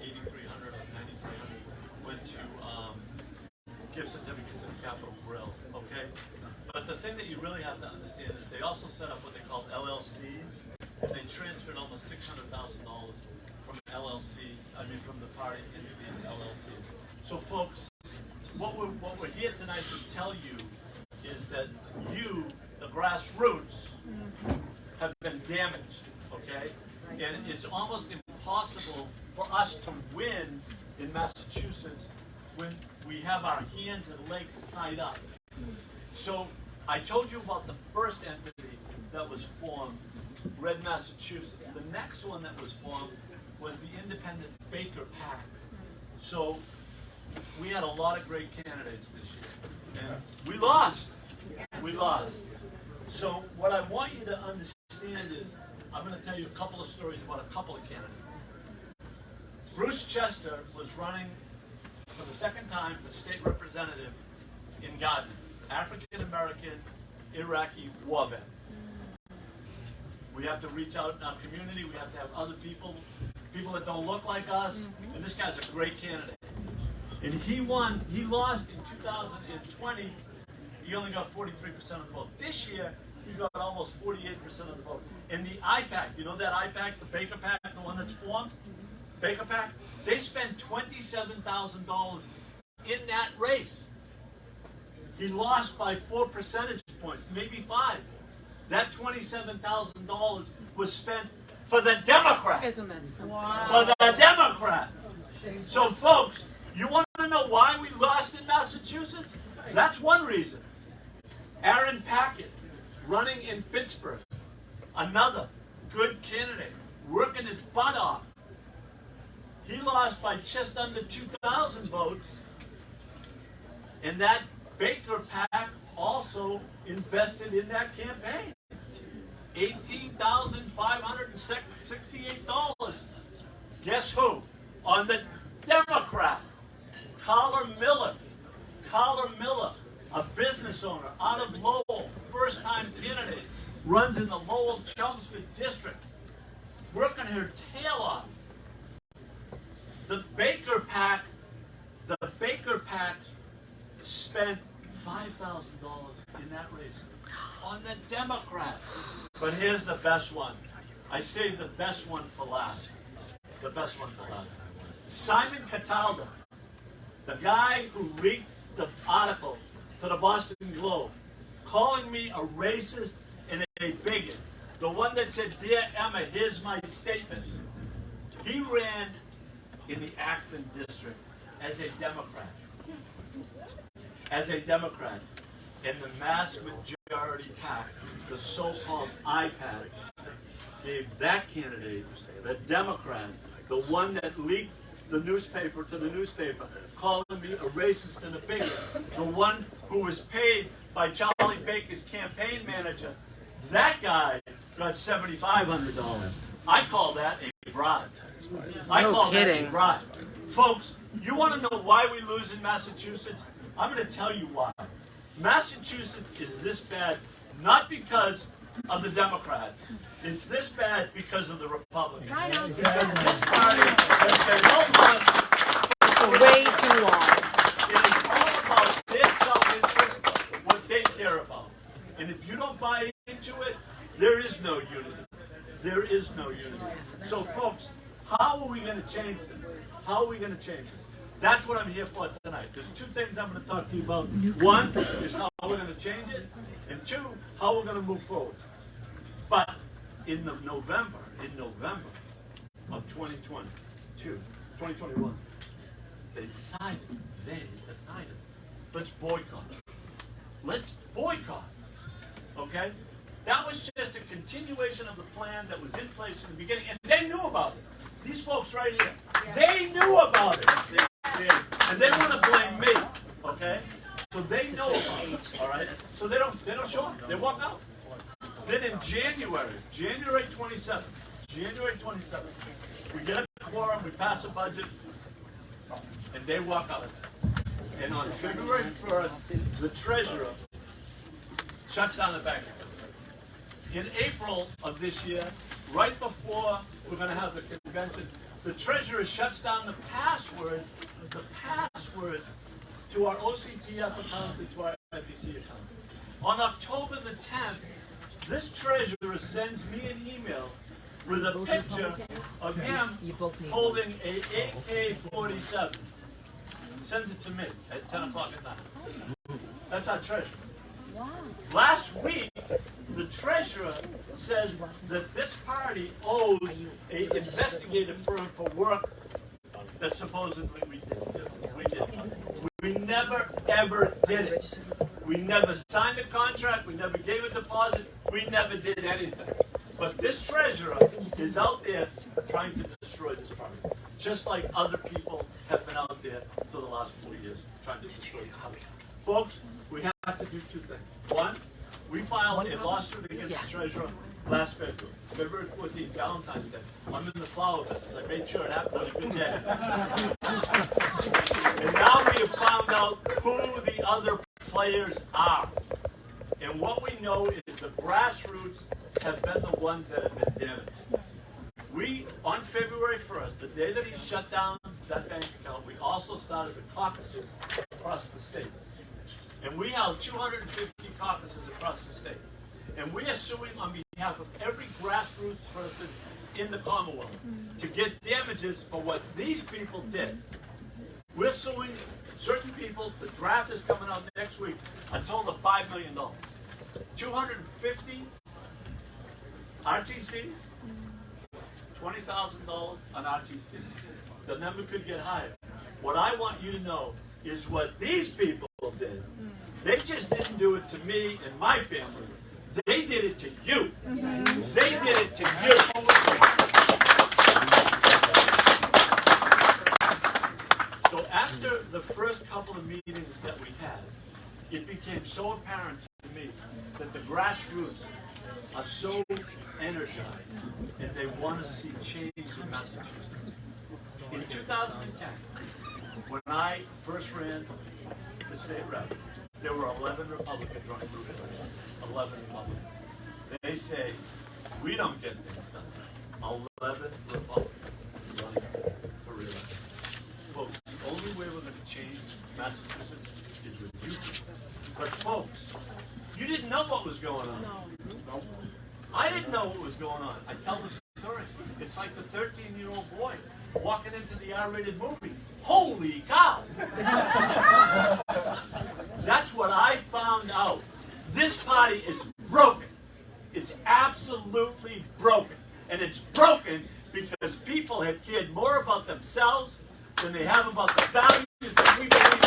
8,300 or 9,300 went to gift certificates at Capitol Grill, okay? But the thing that you really have to understand is they also set up what they call LLCs, and they transferred almost $600,000 from from the party into these LLCs. So folks, what we're here tonight to tell you is that you, the grassroots, have been damaged, okay? And it's almost impossible for us to win in Massachusetts when we have our hands and legs tied up. So I told you about the first entity that was formed, Red Massachusetts. The next one that was formed was the independent Baker PAC. So we had a lot of great candidates this year. And we lost. We lost. So what I want you to understand is, I'm going to tell you a couple of stories about a couple of candidates. Bruce Chester was running for the second time for state representative in Garden, African-American Iraqi war vet. We have to reach out in our community. We have to have other people that don't look like us. And this guy's a great candidate. And he won. He lost in 2020. He only got 43% of the vote. This year, he got almost 48% of the vote. And the IPAC, you know that IPAC, the Baker PAC, the one that's formed? Baker PAC, they spent $27,000 in that race. He lost by 4 percentage points, maybe 5. That $27,000 was spent for the Democrat. Isn't that something? For the Democrat. So folks, you want to know why we lost in Massachusetts? That's one reason. Aaron Packett, running in Pittsburgh, another good candidate, working his butt off. He lost by just under 2,000 votes, and that Baker PAC also invested in that campaign. $18,568. Guess who? On the Democrat. Collar Miller, a business owner out of Lowell, first-time candidate, runs in the Lowell-Chelmsford district, working her tail off. The Baker PAC spent $5,000 in that race on the Democrats. But here's the best one. I saved the best one for last. The best one for last. Simon Cataldo, the guy who leaked the article to the Boston Globe, calling me a racist and a bigot. The one that said, "Dear Emma, here's my statement." He ran in the Acton district as a Democrat. And the mass majority PAC, the so-called IPAC, gave that candidate, the Democrat, the one that leaked the newspaper to the newspaper, calling me a racist and a bigot, the one who was paid by Charlie Baker's campaign manager, that guy got $7,500. I call that a bribe. I call that a bribe. Folks, you want to know why we lose in Massachusetts? I'm going to tell you why. Massachusetts is this bad not because of the Democrats. It's this bad because of the Republicans. This party has been held on For way too long. It is all about their self-interest, what they care about. And if you don't buy into it, there is no unity. There is no unity. So folks, how are we going to change this? How are we going to change this? That's what I'm here for tonight. There's two things I'm going to talk to you about. One is how we're going to change it, and two, how we're going to move forward. But in November of 2021, they decided, let's boycott. Let's boycott. Okay? That was just a continuation of the plan that was in place in the beginning, and they knew about it. These folks right here, they knew about it. And they want to blame me, okay? So they know about it, all right? So they don't show up. They walk out. Then in January 27th, we get a quorum, we pass a budget, and they walk out. And on February 1st, the treasurer shuts down the bank account. In April of this year, right before we're going to have the convention, the treasurer shuts down the password to our OCPF account and to our FEC account. On October the 10th, this treasurer sends me an email with a picture of him holding a AK-47. Sends it to me at 10 o'clock at night. That's our treasurer. Last week, the treasurer says that this party owes an investigative firm for work that supposedly we did. We never, ever did it. We never signed a contract. We never gave a deposit. We never did anything. But this treasurer is out there trying to destroy this party. Just like other people have been out there for the last 4 years trying to destroy this party. Folks, we have to do two things. One, we filed a lawsuit against the treasurer last February 14th, Valentine's Day. I'm in the flower business. I made sure it happened on a good day. And now we have found out who the other players are. And what we know is the grassroots have been the ones that have been damaged. We, on February 1st, the day that he shut down that bank account, we also started the caucuses across the state. And we held 250 caucuses across the state. And we are suing on behalf of every grassroots person in the Commonwealth to get damages for what these people did. We're suing certain people. The draft is coming out next week. A total of $5 million. 250 RTCs, $20,000 on RTC. The number could get higher. What I want you to know is what these people did. They just didn't do it to me and my family. They did it to you. They did it to you. So after the first couple of meetings that we had, it became so apparent to me that the grassroots are so energized and they want to see change in Massachusetts. In 2010, when I first ran the state rep, there were 11 Republicans running for re-election. 11 Republicans. They say, we don't get things done. 11 Republicans running for re-election. Folks, the only way we're going to change Massachusetts is with you. But folks, you didn't know what was going on. No. I didn't know what was going on. I tell the story. It's like the 13-year-old boy walking into the R-rated movie. Holy cow! That's what I found out. This party is broken. It's absolutely broken. And it's broken because people have cared more about themselves than they have about the values that we believe in.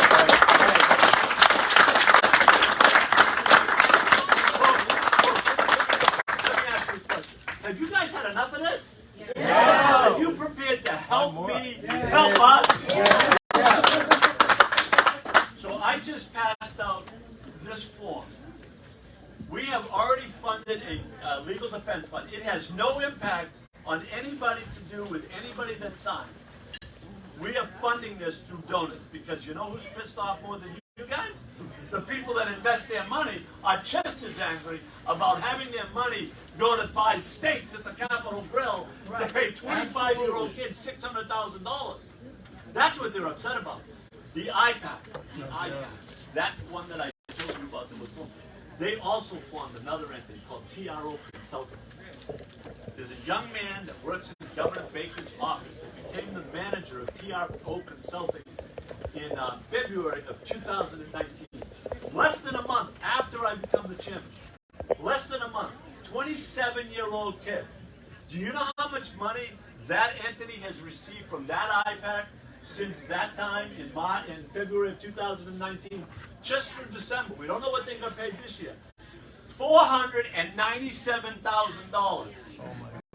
Let me ask you a question. Have you guys had enough of this? Yeah. Are you prepared to help me help us? Yeah. So I just passed out this form. We have already funded a legal defense fund. It has no impact on anybody to do with anybody that signs. We are funding this through donors because you know who's pissed off more than you guys? The people that invest their money are just as angry about having their money go to buy steaks at the Capitol Grill to pay 25-year-old kids $600,000. That's what they're upset about. The IPAC, that one that I told you about that was formed. They also formed another entity called TRO Consulting. There's a young man that works in Governor Baker's office that became the manager of TRO Consulting in February of 2019. Less than a month after I become the chairman. Less than a month. 27-year-old kid. Do you know how much money that entity has received from that IPAC since that time in February of 2019? Just through December. We don't know what they got paid this year. $497,000.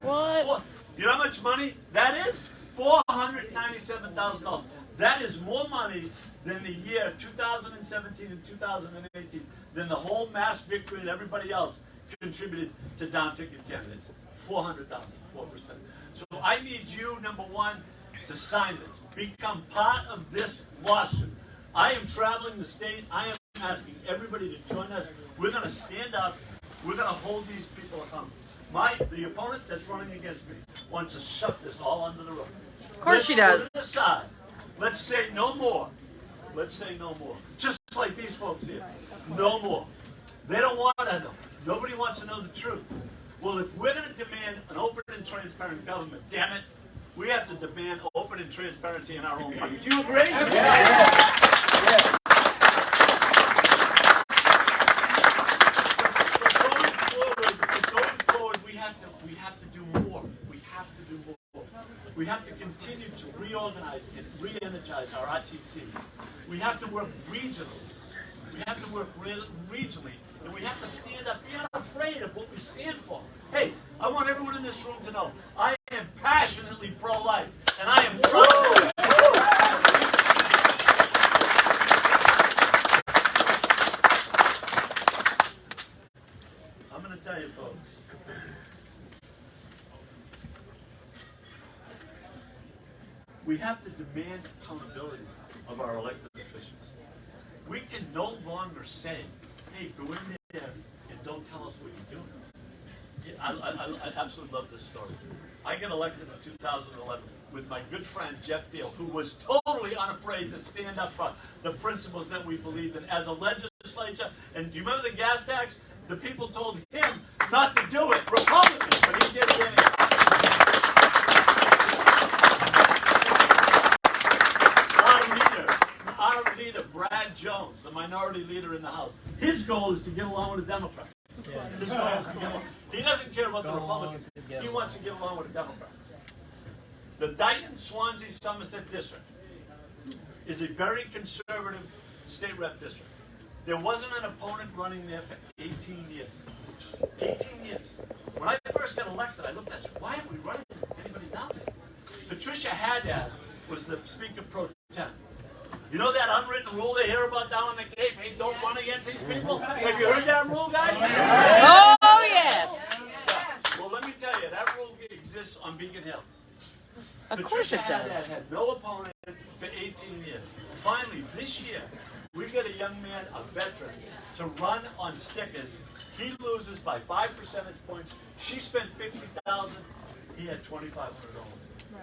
What? You know how much money that is? $497,000. That is more money than the year 2017 and 2018, than the whole Mass Victory and everybody else contributed to down-ticket candidates. 400,000, 4%. So I need you, number one, to sign this. Become part of this lawsuit. I am traveling the state. I am asking everybody to join us. We're going to stand up. We're going to hold these people accountable. The opponent that's running against me wants to shut this all under the rug. Of course she does. Let's put it aside. Let's say no more. Let's say no more. Just like these folks here. No more. They don't want to know. Nobody wants to know the truth. Well, if we're going to demand an open and transparent government, damn it, we have to demand open and transparency in our own country. Do you agree? Yeah. Going forward, we have to do more. We have to do more. We have to continue to reorganize and re-energize our RTC. We have to work regionally. We have to work regionally, and we have to stand up. Be not afraid of what we stand for. Hey, I want everyone in this room to know I am passionately pro-life, and I am proud of it. I'm going to tell you, folks. We have to demand accountability of our elected officials. We can no longer say, hey, go in there and don't tell us what you're doing. I absolutely love this story. I got elected in 2011 with my good friend Geoff Diehl, who was totally unafraid to stand up for the principles that we believed in as a legislature. And do you remember the gas tax? The people told him not to do it, Republicans, but he did it anyway. Our leader, Brad Jones, the minority leader in the House, his goal is to get along with the Democrats. His goal is to get along. He doesn't care about the Republicans. He wants to get along with the Democrats. The Diehl, Swansea, Somerset district is a very conservative state rep district. There wasn't an opponent running there for 18 years. 18 years. When I first got elected, I looked at it, why aren't we running anybody down there? Patricia Haddad was the Speaker pro tem. You know that unwritten rule they hear about down in the Cape? Hey, don't run against these people? Have you heard that rule, guys? Oh, yes. Well, let me tell you, that rule exists on Beacon Hill. Of course it Patricia does. Haddad had no to run on stickers. He loses by 5 percentage points. She spent $50,000. He had $2,500.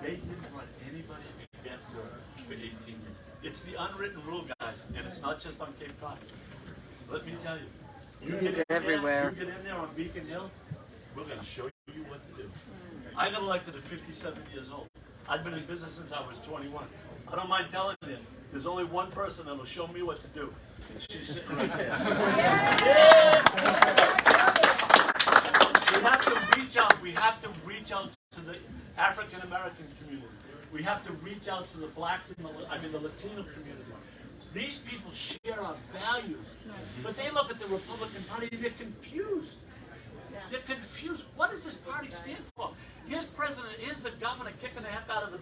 They didn't run anybody against her for 18 years. It's the unwritten rule, guys, and it's not just on Cape Cod. Let me tell you. He's everywhere. You get in there on Beacon Hill, we're going to show you what to do. I got elected at 57 years old. I've been in business since I was 21. I don't mind telling you, there's only one person that will show me what to do, and she's sitting right there. We have to reach out. We have to reach out to the African American community. We have to reach out to the blacks and the Latino community. These people share our values, but they look at the Republican Party, they're confused. They're confused. What does this party stand for? Here's the governor kicking the heck out of the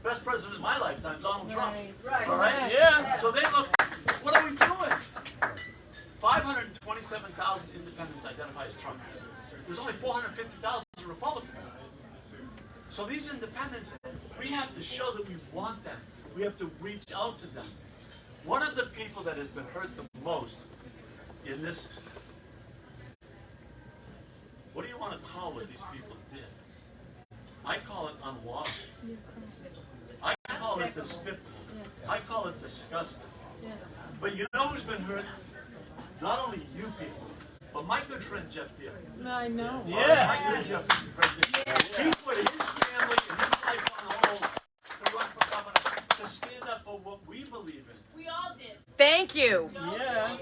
best president in my lifetime, Donald Trump. Right. All right? Yeah. So they look, what are we doing? 527,000 independents identify as Trump. There's only 450,000 Republicans. So these independents, we have to show that we want them. We have to reach out to them. One of the people that has been hurt the most in this, what do you want to call what these people did? I call it unlawful. I call it despicable. I call it disgusting. But you know who's been hurt? Not only you people, but my good friend Geoff Diehl. I know. Yeah. My good Geoff Diehl. He put his family and his life on hold to run for governor, to stand up for what we believe in. We all did. Thank you. Yeah.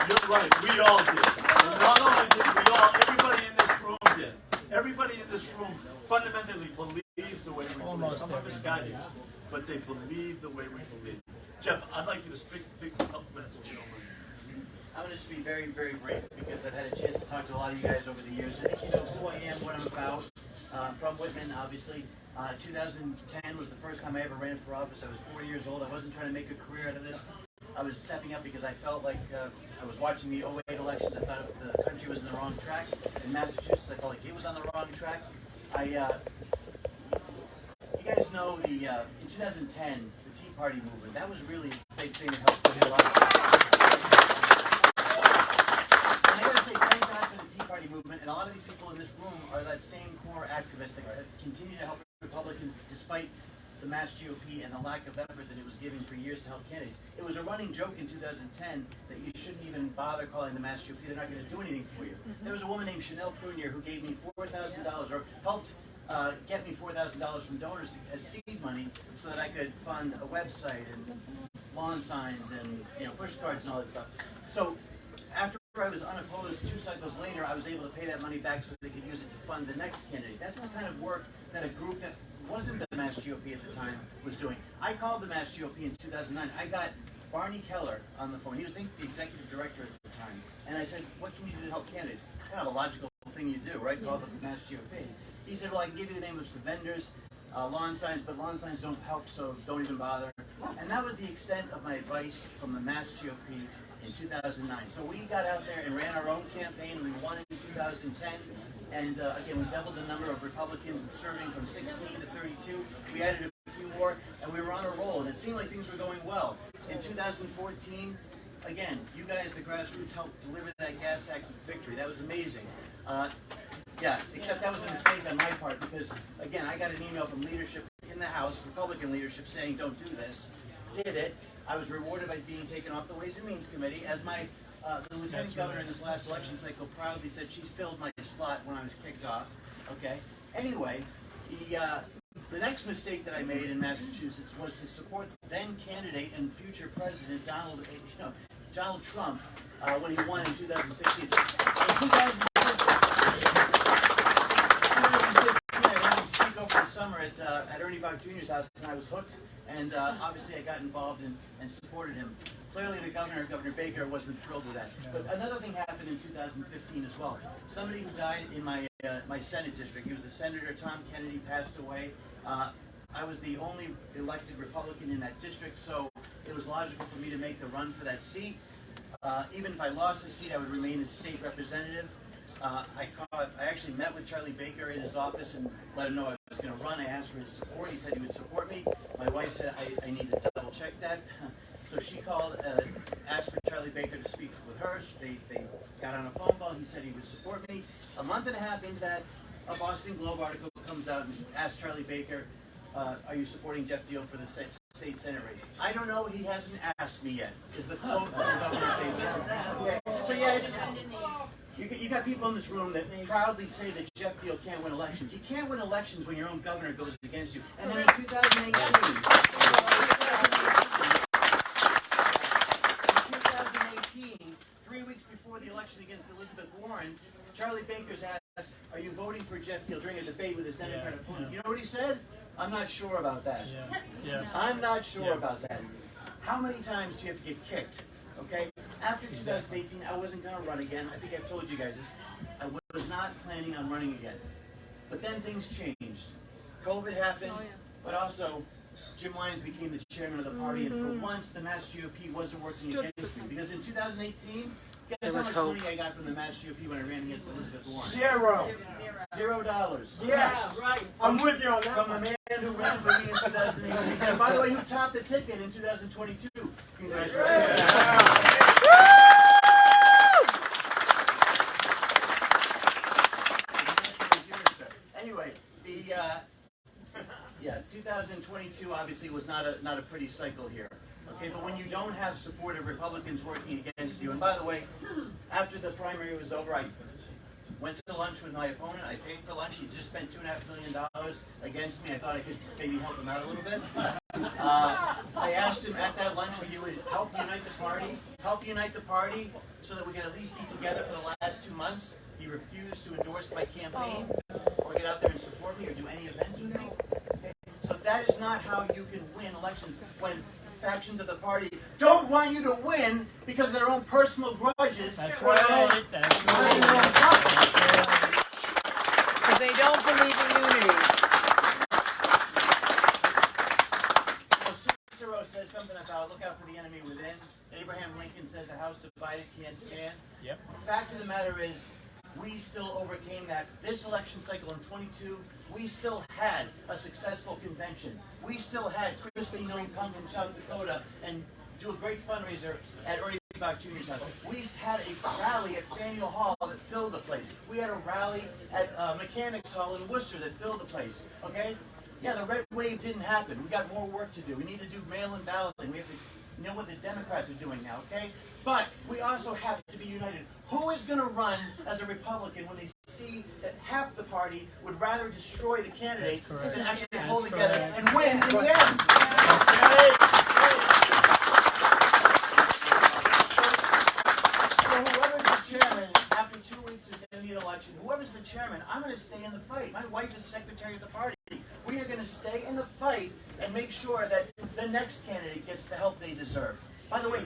You're right, we all did. And not only did we all, everybody in this room did. Everybody in this room fundamentally believes the way we believe. Some of us got it, but they believe the way we believe. Geoff, I'd like you to speak for a couple minutes if you don't mind. I'm going to just be very, very brief because I've had a chance to talk to a lot of you guys over the years. I think you know who I am, what I'm about. I'm from Whitman, obviously. 2010 was the first time I ever ran for office. I was 40 years old. I wasn't trying to make a career out of this. I was stepping up because I felt like I was watching the 08 elections. I thought the country was in the wrong track. In Massachusetts, I felt like it was on the wrong track. You guys know in 2010, the Tea Party movement, that was really a big thing that helped put a lot of. And I gotta say, thank God for the Tea Party movement, and a lot of these people in this room are that same core activists that continue to help Republicans despite the MassGOP and the lack of effort that it was giving for years to help candidates. It was a running joke in 2010 that you shouldn't even bother calling the MassGOP. They're not going to do anything for you. There was a woman named Chanel Prunier who gave me $4,000 or helped get me $4,000 from donors as seed money so that I could fund a website and lawn signs and push cards and all that stuff. So after I was unopposed 2 cycles later, I was able to pay that money back so they could use it to fund the next candidate. That's the kind of work that a group that wasn't the MassGOP at the time was doing. I called the MassGOP in 2009. I got Barney Keller on the phone. He was, I think, the executive director at the time. And I said, what can you do to help candidates? It's kind of a logical thing you do, right? Call the MassGOP. He said, well, I can give you the name of some vendors, lawn signs, but lawn signs don't help, so don't even bother. And that was the extent of my advice from the MassGOP in 2009. So we got out there and ran our own campaign, and we won in 2010. And again, we doubled the number of Republicans serving from 16 to 32. We added a few more, and we were on a roll, and it seemed like things were going well. In 2014, again, you guys, the grassroots, helped deliver that gas tax victory. That was amazing. Yeah, except that was a mistake on my part because, again, I got an email from leadership in the House, Republican leadership, saying don't do this. Did it. I was rewarded by being taken off the Ways and Means Committee as the lieutenant governor in this last election cycle proudly said she filled my slot when I was kicked off. Okay. Anyway, the next mistake that I made in Massachusetts was to support then candidate and future president Donald Trump when he won in 2016. In 2015, I had him speak over the summer at Ernie Bach Jr.'s house, and I was hooked. And obviously, I got involved and supported him. Clearly, the Governor Baker, wasn't thrilled with that. But another thing happened in 2015 as well. Somebody who died in my Senate district, he was the Senator Tom Kennedy, passed away. I was the only elected Republican in that district, so it was logical for me to make the run for that seat. Even if I lost the seat, I would remain a state representative. I actually met with Charlie Baker in his office and let him know I was going to run. I asked for his support. He said he would support me. My wife said I need to double check that. So she called, asked for Charlie Baker to speak with her. They got on a phone call. He said he would support me. A month and a half into that, a Boston Globe article comes out and asks Charlie Baker, are you supporting Geoff Diehl for the state Senate race? I don't know. He hasn't asked me yet, is the quote from Governor Baker. Okay. So yeah, it's, you got people in this room that proudly say that Geoff Diehl can't win elections. You can't win elections when your own governor goes against you. And then in 2018, 3 weeks before the election against Elizabeth Warren, Charlie Baker's asked, are you voting for Geoff Diehl during a debate with his Democratic opponent? You know what he said? I'm not sure about that. I'm not sure about that. How many times do you have to get kicked? Okay? After 2018, I wasn't going to run again. I think I've told you guys this. I was not planning on running again. But then things changed. COVID happened, but also Jim Lyons became the chairman of the party, and for once the MassGOP wasn't working against me. Because in 2018, guess how much money I got from the MassGOP when I ran against Elizabeth Warren? $0. Yes, right. I'm with you on that. From a man who ran for me in 2018. And by the way, who topped the ticket in 2022? Congratulations. Anyway, 2022 obviously was not a pretty cycle here. Okay, but when you don't have supportive Republicans working against you, and by the way, after the primary was over, I went to lunch with my opponent. I paid for lunch. He just spent $2.5 million against me. I thought I could maybe help him out a little bit. I asked him at that lunch if he would help unite the party so that we can at least be together for the last 2 months. He refused to endorse my campaign or get out there and support me or do any events with me. Okay? So that is not how you can win elections when factions of the party don't want you to win because of their own personal grudges. That's or their own- right. That's right. Because they don't believe in unity. Cicero says something about look out for the enemy within. Abraham Lincoln says a house divided can't stand. Yep. The fact of the matter is, we still overcame that. This election cycle in 22, we still had a successful convention. We still had Christine Noem come from South Dakota and do a great fundraiser at Ernie Bach Jr.'s house. We had a rally at Faneuil Hall that filled the place. We had a rally at Mechanics Hall in Worcester that filled the place. Okay? Yeah, the red wave didn't happen. We got more work to do. We need to do mail-in balloting. We have to know what the Democrats are doing now, okay? But we also have to be united. Who is going to run as a Republican when they see that half the party would rather destroy the candidates than actually pull together and win in the end? So whoever's the chairman, after 2 weeks of the election, whoever's the chairman, I'm going to stay in the fight. My wife is secretary of the party. We are going to stay in the fight and make sure that the next candidate gets the help they deserve. By the way,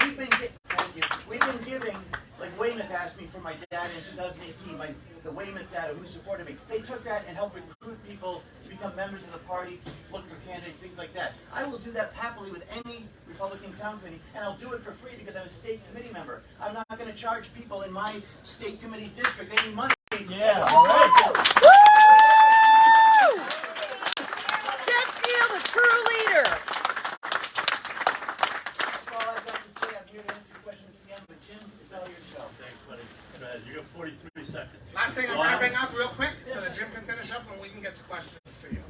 we've been giving, like Weymouth asked me for my dad in 2018, the Weymouth dad who supported me. They took that and helped recruit people to become members of the party, look for candidates, things like that. I will do that happily with any Republican town committee, and I'll do it for free because I'm a state committee member. I'm not going to charge people in my state committee district any money. Yeah, all right. Geoff Diehl, the true leader. That's all I've got to say. I'm here to answer your questions at the end, but Jim, it's all your show. Thanks, buddy. Go ahead. You got 43 seconds. Last thing I'm wrapping up real quick so that Jim can finish up and we can get to questions for you.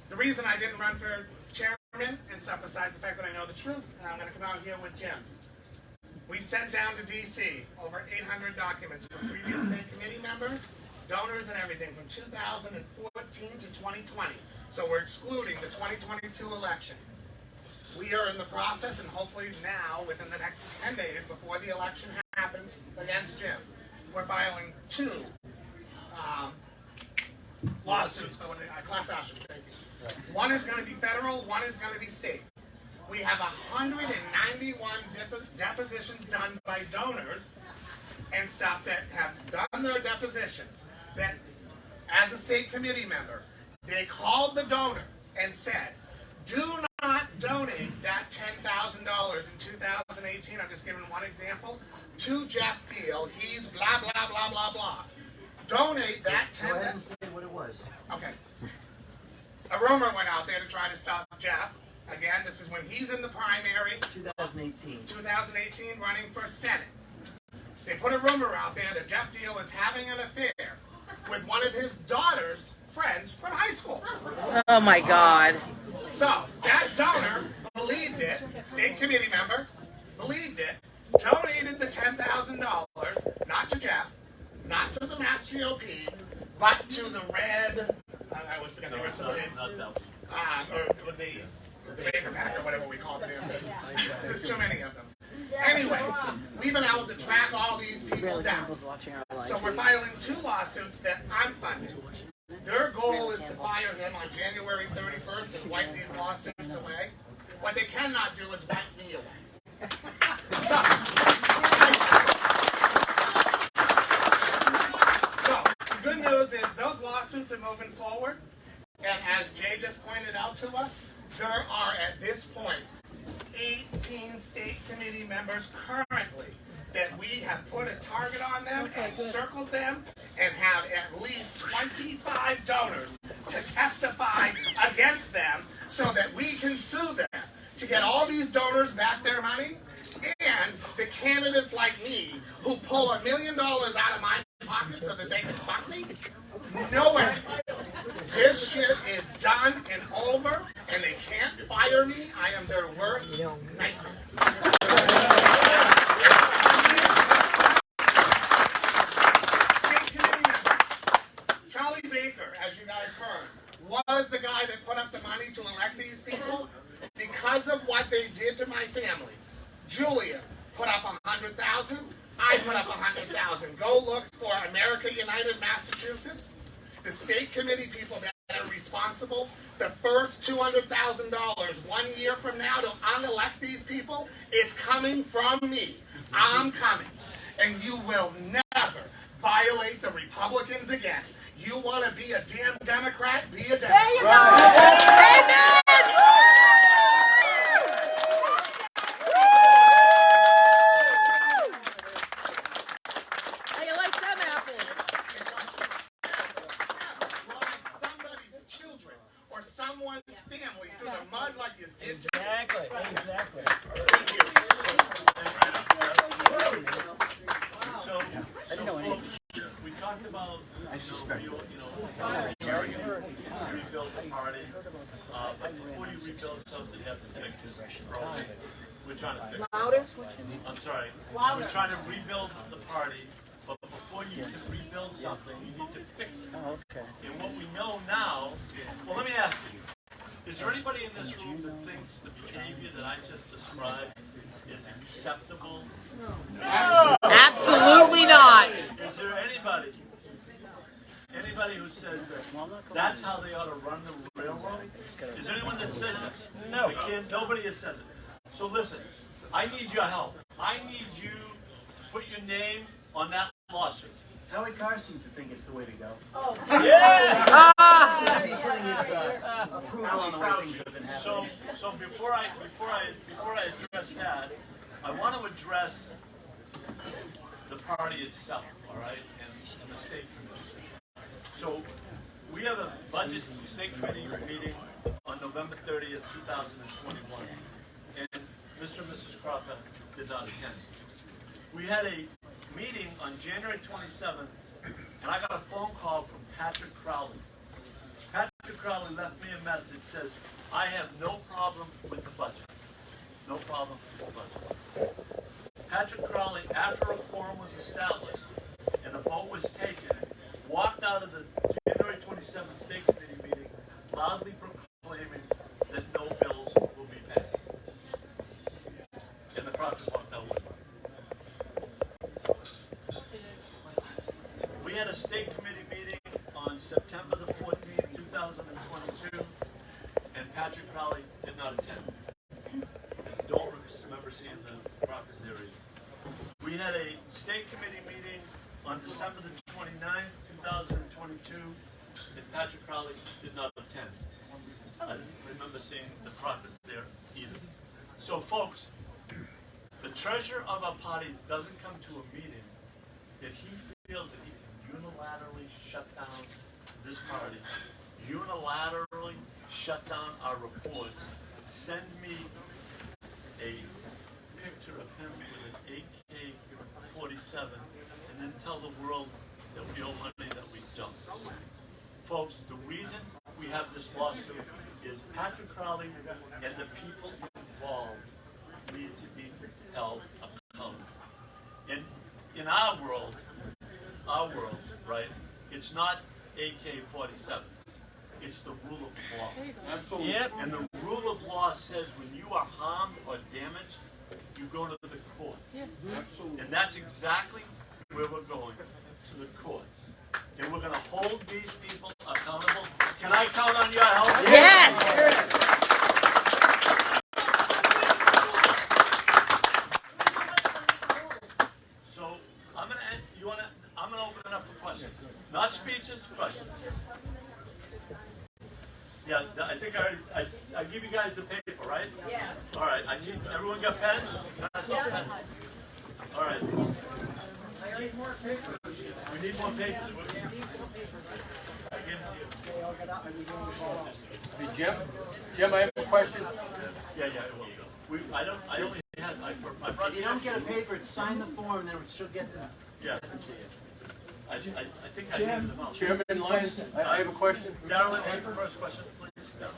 The reason I didn't run for chairman and stuff besides the fact that I know the truth, and I'm going to come out here with Jim. We sent down to D.C. over 800 documents from previous state committee members, donors, and everything from 2014 to 2020. So we're excluding the 2022 election. We are in the process, and hopefully now, within the next 10 days before the election happens against Jim, we're filing 2 lawsuits, class actions, thank you. One is going to be federal, one is going to be state. We have 191 depositions done by donors and stuff that have done their depositions. That, as a state committee member, they called the donor and said, do not donate that $10,000 in 2018, I'm just giving one example, to Geoff Diehl. He's blah, blah, blah, blah, blah. Donate that Go ahead and say what it was. Okay. A rumor went out there to try to stop Geoff Again, this is when he's in the primary, 2018. 2018, running for Senate. They put a rumor out there that Geoff Diehl is having an affair with one of his daughter's friends from high school. Oh my God. So that donor believed it, state committee member, believed it, donated the $10,000, not to Geoff, not to the MassGOP, but to the red, I was thinking the rest of the name, or the Baker Pack or whatever we call them. There's too many of them. Anyway, we've been able to track all these people down. So we're filing 2 lawsuits that I'm funding. Their goal is to fire him on January 31st and wipe these lawsuits away. What they cannot do is wipe me away. So the good news is those lawsuits are moving forward. And as Jay just pointed out to us, there are at this point 18 state committee members currently that we have put a target on them and circled them and have at least 25 donors to testify against them so that we can sue them to get all these donors back their money, and the candidates like me who pull $1 million out of my pocket so that they can fuck me. No way. This shit is done and over, and they can't fire me. I am their worst nightmare. State committee members. Charlie Baker, as you guys heard, was the guy that put up the money to elect these people because of what they did to my family. Julia put up $100,000. I put up $100,000. Go look for America United Massachusetts. The state committee people that are responsible, the first $200,000 1 year from now to unelect these people is coming from me. I'm coming. And you will never violate the Republicans again. You want to be a damn Democrat? Be a Democrat. There you go. How you like them apples? Somebody's children or someone's family through the mud like this did. Exactly. Thank you. So we talked about, rebuild the party. But before you rebuild something, you have to fix it. We're trying to fix it. Louder? I'm sorry. We're trying to rebuild the party, but before you can rebuild something, you need to fix it. Oh, okay. And what we know now, well, let me ask you, is there anybody in this room that thinks the behavior that I just described is acceptable? Absolutely not. Is there anybody who says that that's how they ought to run the railroad? Is there anyone that says that? No. Nobody has said it. So listen, I need your help. I need you to put your name on that lawsuit. Howie Carr seems to think it's the way to go. Ah. He's putting his approval on the way things have been happening. So before I address that, I want to address the party itself, all right, and the state committee. So we have a budget state committee meeting on November 30th, 2021, and Mr. and Mrs. Crocker did not attend. We had a meeting on January 27th, and I got a phone call from Patrick Crowley. Patrick Crowley left me a message that says, I have no problem with the budget. No problem with the budget. Patrick Crowley, after a quorum was established and a vote was taken, walked out of the January 27th State Committee meeting loudly proclaiming that no bills will be paid. And the Crockers walked out with him. We had a State Committee meeting on September the 14th, 2022, and Patrick Crowley did not attend. Don't remember seeing the Crockers there either. We had a State Committee meeting on December the 29th, 2022, and Patrick Crowley did not attend. I didn't remember seeing the Crockers there either. So folks, the treasurer of our party doesn't come to a meeting if he feels that he can unilaterally shut down this party, unilaterally shut down our reports, send me a picture of him with an AK-47 and then tell the world that we owe money that we don't. Folks, the reason we have this lawsuit is Patrick Crowley and the people involved need to be held accountable. In our world, right, it's not AK-47. It's the rule of law. Absolutely. And the rule of law says when you are harmed or damaged, you go to the courts. Absolutely. And that's exactly where we're going, to the courts. And we're going to hold these people accountable. Can I count on your help? Yes! So I'm going to end. I'm going to open it up for questions, not speeches. Questions. Yeah, I think I give you guys the paper, right? Yes. All right. Everyone got pens? Pass off pens. All right. I need more paper. We need more papers. I give them to you. They all got up and we go to the ball. Hey, Jim, I have a question. Yeah, it will go. I only had my brother. If you don't get a paper, sign the form, then she'll get them. Yeah. I think I handed them out. Chairman Lyons, I have a question. Darrell, answer the first question, please. Darrell.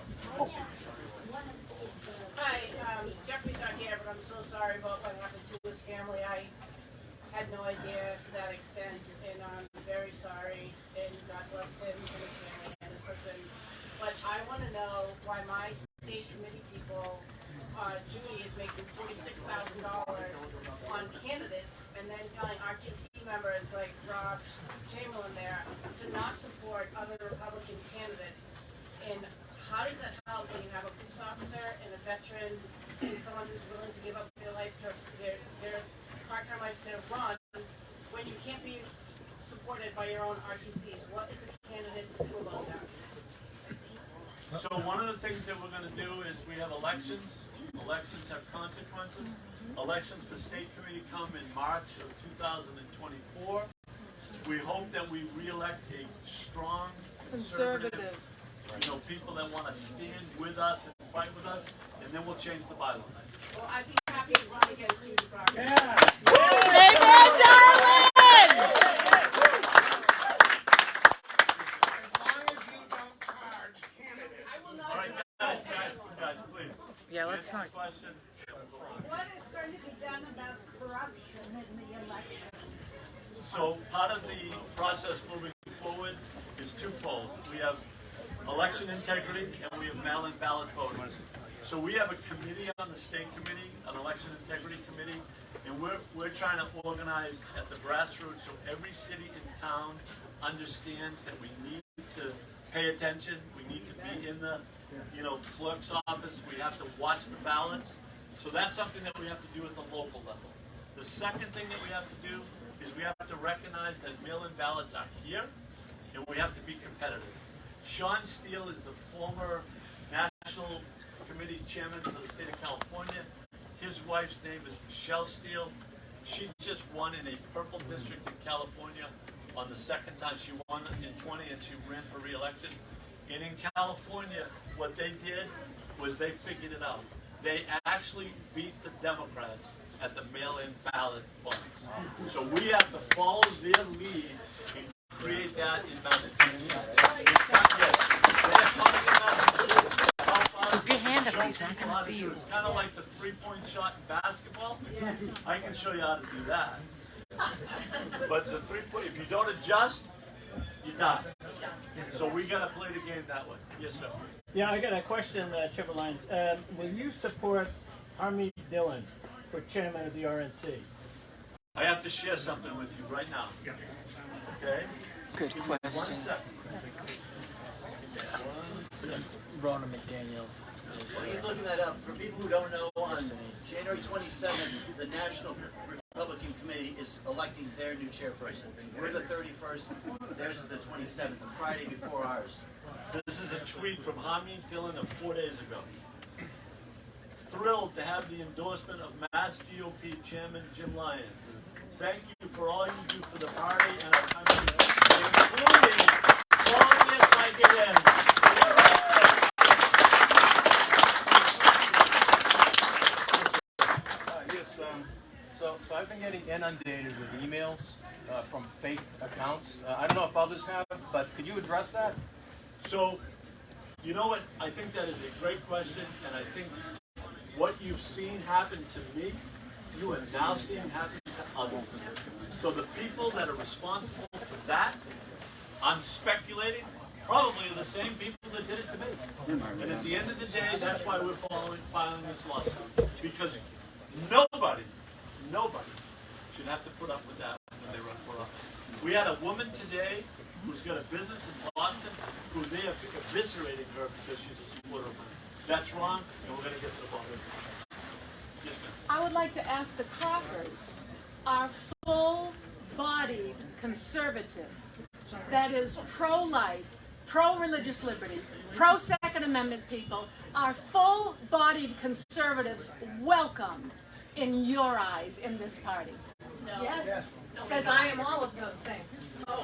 Hi, Jeffrey's not here, but I'm so sorry about what happened to his family. I had no idea to that extent, and I'm very sorry, and God bless him and his family and his husband. But I want to know why my state committee people, Judy is making $46,000 on candidates, and then telling RTC members like Rob Chamberlain there to not support other Republican candidates. And how does that help when you have a police officer and a veteran and someone who's willing to give up their life to their part-time life to run when you can't be supported by your own RCCs? What is this candidate to do about that? So one of the things that we're going to do is we have elections. Elections have consequences. Elections for state committee come in March of 2024. We hope that we re-elect a strong conservative, people that want to stand with us and fight with us, and then we'll change the bylaws. Well, I'd be happy to run against Judy Crockett. Amen, darling! As long as you don't charge candidates. I will not. All right, guys, please. Yeah, let's not. Question. What is going to be done about corruption in the election? So part of the process moving forward is twofold. We have election integrity and we have mail-in ballot voting. So we have a committee on the state committee, an election integrity committee, and we're trying to organize at the grassroots so every city and town understands that we need to pay attention. We need to be in the clerk's office. We have to watch the ballots. So that's something that we have to do at the local level. The second thing that we have to do is we have to recognize that mail-in ballots are here, and we have to be competitive. Sean Steele is the former National Committee Chairman for the state of California. His wife's name is Michelle Steele. She just won in a purple district in California on the second time. She won in 20 and she ran for re-election. And in California, what they did was they figured it out. They actually beat the Democrats at the mail-in ballot votes. So we have to follow their lead and create that in Massachusetts. Put your hand up, he's not going to see you. It's kind of like the three-point shot in basketball. I can show you how to do that. But the three-point, if you don't adjust, you die. So we got to play the game that way. Yes, sir. Yeah, I got a question, Chairman Lyons. Will you support Harmeet Dillon for chairman of the RNC? I have to share something with you right now. Okay? Good One question. second. Ronna McDaniel. He's looking that up. For people who don't know, on January 27th, the National Republican Committee is electing their new chairperson. We're the 31st, theirs is the 27th, the Friday before ours. This is a tweet from Harmeet Dillon of 4 days ago. Thrilled to have the endorsement of MassGOP Chairman Jim Lyons. Thank you for all you do for the party and our country, including calling it like it is. inundated with emails from fake accounts. I don't know if others have, but could you address that? So, you know what? I think that is a great question, and I think what you've seen happen to me, you are now seeing happen to others. So the people that are responsible for that, I'm speculating, probably the same people that did it to me. And at the end of the day, that's why we're filing this lawsuit. Because nobody should have to put up with that when they run for office. We had a woman today who's got a business in Boston who they are eviscerating her because she's a supporter of mine. That's wrong, and we're going to get to the bottom of it. Yes, ma'am. I would like to ask the Crockers are full-bodied conservatives, that is pro-life, pro-religious liberty, pro-Second Amendment people, are full-bodied conservatives welcome in your eyes in this party? No. Yes, because I am all of those things. Okay,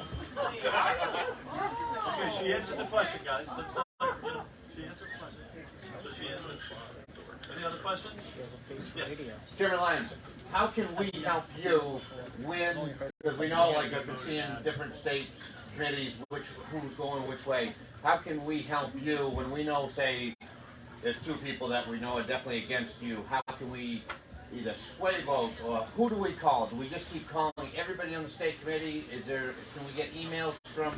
she answered the question, guys. That's not, she answered the question. So she answered. Any other questions? Yes. Chairman Lyons, how can we help you when, because we know, like, I've been seeing different state committees, who's going which way. How can we help you when we know, say, there's two people that we know are definitely against you? How can we either sway votes, or who do we call? Do we just keep calling everybody on the state committee? Can we get emails from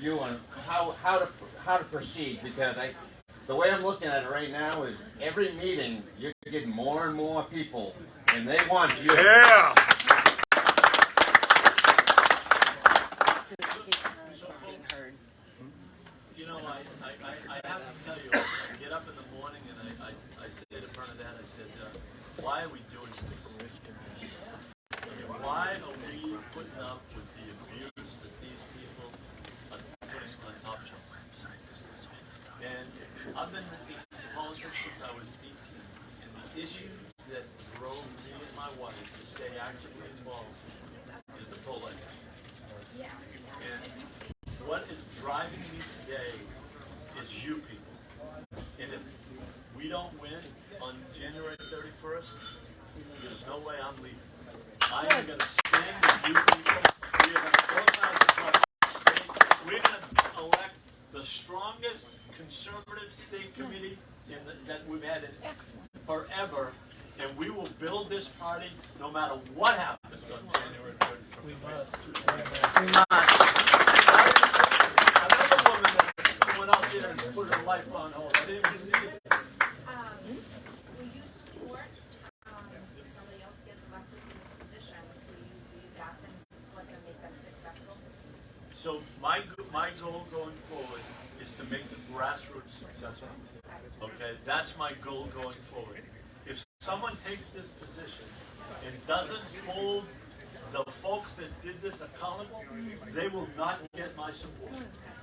you on how to proceed? Because the way I'm looking at it right now is every meeting you're getting more and more people, and they want you. Yeah. You know, I have to tell you, I get up in the morning and I say to Bernadette, I said, why are we doing this? Why are we putting up with the abuse that these people are putting on top of us? And I've been in politics since I was 18, and the issue that drove me and my wife to stay actively involved is the pro-life. And what is driving me today is you people. And if we don't win on January 31st, there's no way I'm leaving. I am going to stand with you people. We are going to organize across the state. We're going to elect the strongest conservative state committee that we've had in forever. And we will build this party no matter what happens on January 31st. We must. Another woman that went out there and put her life on hold. I didn't even see it. Will you support, if somebody else gets elected in this position, will you back them, support them, make them successful? So my goal going forward is to make the grassroots successful. Okay, that's my goal going forward. If someone takes this position and doesn't hold the folks that did this accountable, they will not get my support.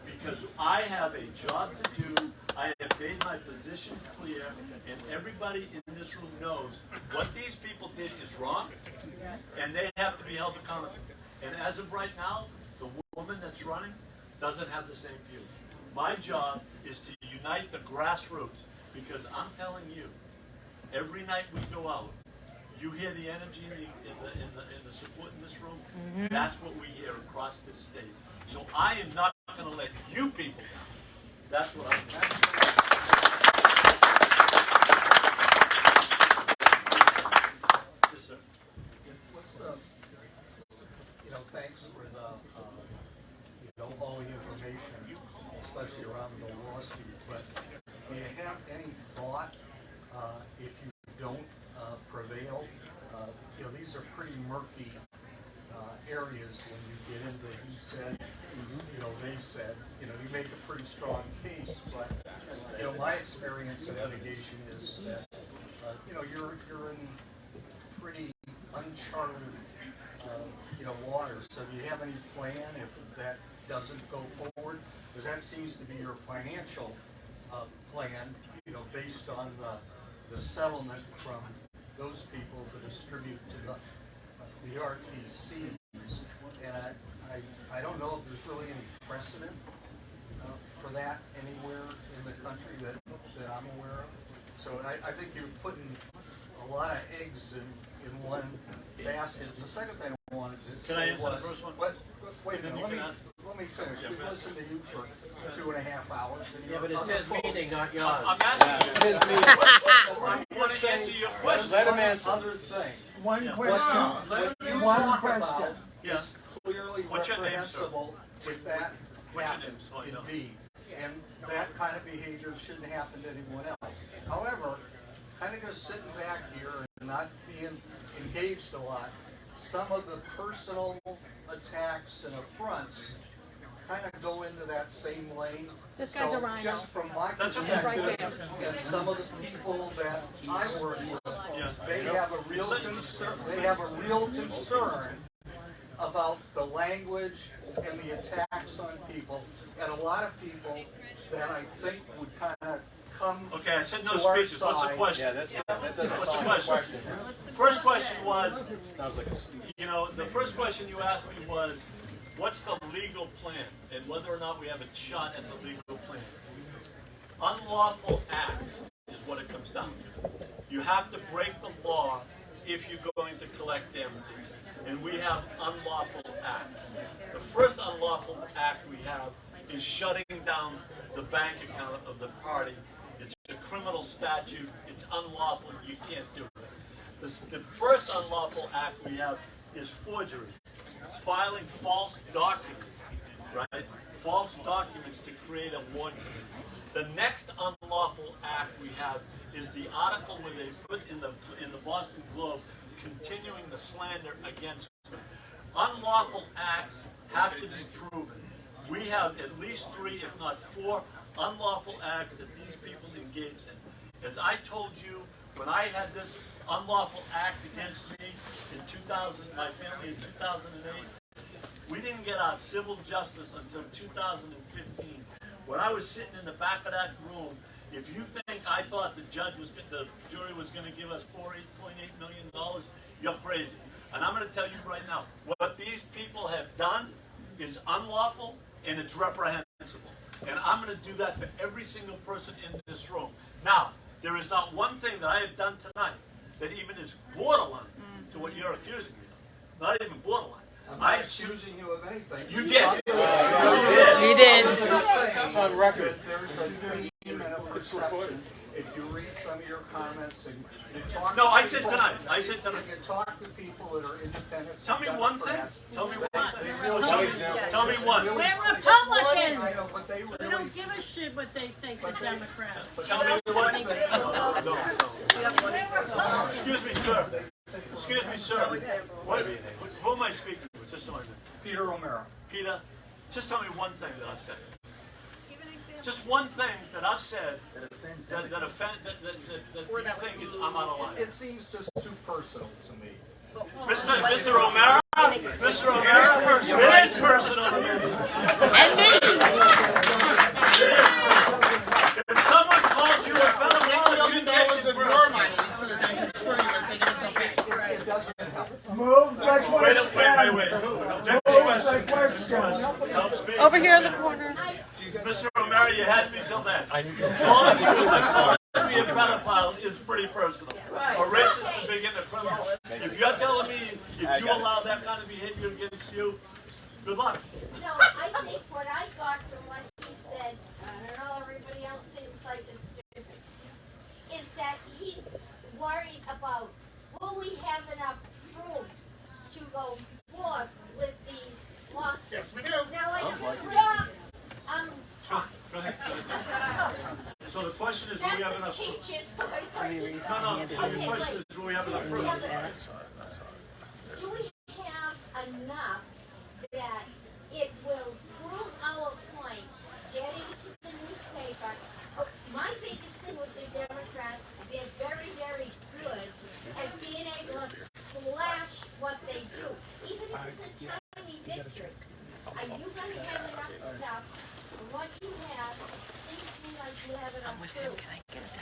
Because I have a job to do, I have made my position clear, and everybody in this room knows what these people did is wrong, and they have to be held accountable. And as of right now, the woman that's running doesn't have the same view. My job is to unite the grassroots, because I'm telling you, every night we go out, you hear the energy in the support in this room. Mm-hmm. That's what we hear across this state. So I am not going to let you people down. That's what I'm doing. Yes, sir. What's the, thanks for the, all the information, especially around the lawsuit. But do you have any thought, if you don't prevail, these are pretty murky areas when you get into he said, they said, you make a pretty strong case, but, my experience in litigation is that, you're in pretty uncharted, waters. So do you have any plan if that doesn't go forward? Because that seems to be your financial plan, based on the settlement from those people to distribute to the RTCs. And I don't know if there's really any precedent for that anywhere in the country that I'm aware of. So I think you're putting a lot of eggs in one basket. The second thing I wanted to Can say I answer the was- first one? Wait a Then minute, you let can me finish. We've listened to you for 2.5 hours. And Yeah, but it's you're his unopposed. meeting, not yours. I'm asking you. His meeting. I want to answer your question. Let him One answer. other thing. One Yeah. question. What you One talk question. about Yeah. is clearly What's your name, sir? reprehensible if that What's your happened name? So I know. indeed. And that kind of behavior shouldn't happen to anyone else. However, kind of just sitting back here and not being engaged a lot, some of the personal attacks and affronts kind of go into that same lane. This guy's So a rhino. just from my That's okay. perspective, and some of the people that I work with, Yeah. they have a real concern. They have a real concern about the language and the attacks on people, and a lot of people that I think would kind of come Okay, I said no to our speeches. What's the side. question? Yeah, that doesn't What's the sound like a question? question. First question was, Sounds like a speech. you know, the first question you asked me was, what's the legal plan, and whether or not we have a shot at the legal plan. Unlawful acts is what it comes down to. You have to break the law if you're going to collect damages, and we have unlawful acts. The first unlawful act we have is shutting down the bank account of the party. It's a criminal statute. It's unlawful. You can't do it. The first unlawful act we have is forgery. It's filing false documents, right? False documents to create a war committee. The next unlawful act we have is the article where they put in the Boston Globe continuing the slander against them. Unlawful acts have to be proven. We have at least 3, if not 4, unlawful acts that these people engaged in. As I told you, when I had this unlawful act against me in 2000, my family in 2008, we didn't get our civil justice until 2015. When I was sitting in the back of that room, if you think I thought the jury was going to give us $4.8 million, you're crazy. And I'm going to tell you right now, what these people have done is unlawful and it's reprehensible. And I'm going to do that to every single person in this room. Now, there is not one thing that I have done tonight that even is borderline to what you're accusing me of. Not even borderline. I'm not accusing you of anything. You did. You did. It's on record. There's a theme and a perception. If you read some of your comments and you talk No, to I people, said tonight. I said tonight. If you talk to people that are independent. Tell me one thing. Tell me one. They really Tell me one. We're Republicans. I know, but they We really. don't give a shit what they think of Democrats. Tell me one thing. No. Excuse me, sir. Excuse me, sir. What, who am I speaking with? Just so I know. Peter Romero. Peter, just tell me one thing that I've said. Just one thing that I've said that you think is I'm out of line. It seems just too personal to me. Mr. Romero? Mr. Romero? It is personal to me. And me. If someone calls you a fellow, $1 million of your money so that they can screw you and think it's okay. It doesn't help. Move the question. Wait. Next question. Over here in the corner. Mr. Romero, you had me till then. Calling me a pedophile is pretty personal. A racist can begin a criminal. If you're telling me if you allow that kind of behavior against you, good luck. No, I think what I got from what he said, I don't know, everybody else seems like it's different, is that he's worried about, will we have enough proof to go forth with these lawsuits? Yes, we do. Now, I stop. Go ahead. So the question is, do we have enough That's a proof? teacher's voice. No. So the question is, do we have enough proof? Do we have enough that it will prove our point, getting to the newspaper? Oh, my biggest thing with the Democrats, they're very, very good at being able to splash what they do, even if it's a tiny victory. Are you going to have enough stuff? What you have seems to me like you have enough proof.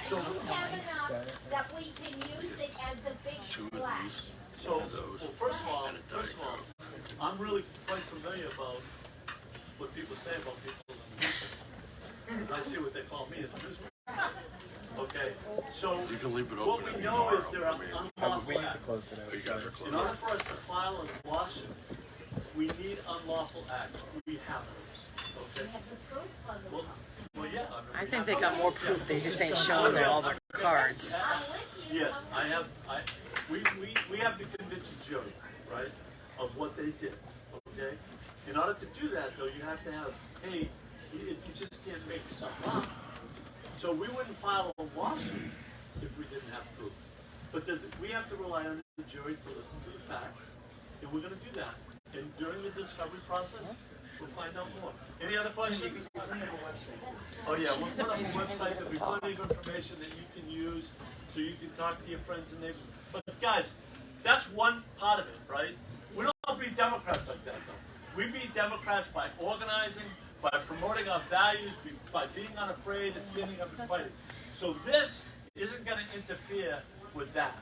Do you have enough that we can use it as a big splash? So, well, first of all, I'm really quite familiar about what people say about people in the newspaper. Because I see what they call me in the newspaper. Okay, so what we know is there are unlawful unlawful act. In order for us to file a lawsuit, we need unlawful acts. We have those. Okay? Well, yeah. I think they got more proof. They just ain't showing them all their cards. Yes, we have to convince a jury, right, of what they did, okay? In order to do that, though, you have to have, hey, you just can't make stuff up. So we wouldn't file a lawsuit if we didn't have proof. But we have to rely on the jury to listen to the facts, and we're going to do that. And during the discovery process, we'll find out more. Any other questions? Oh yeah, we'll put up a website that we plenty of information that you can use so you can talk to your friends and neighbors. But guys, that's one part of it, right? We don't be Democrats like that though. We be Democrats by organizing, by promoting our values, by being unafraid and standing up and fighting. So this isn't going to interfere with that.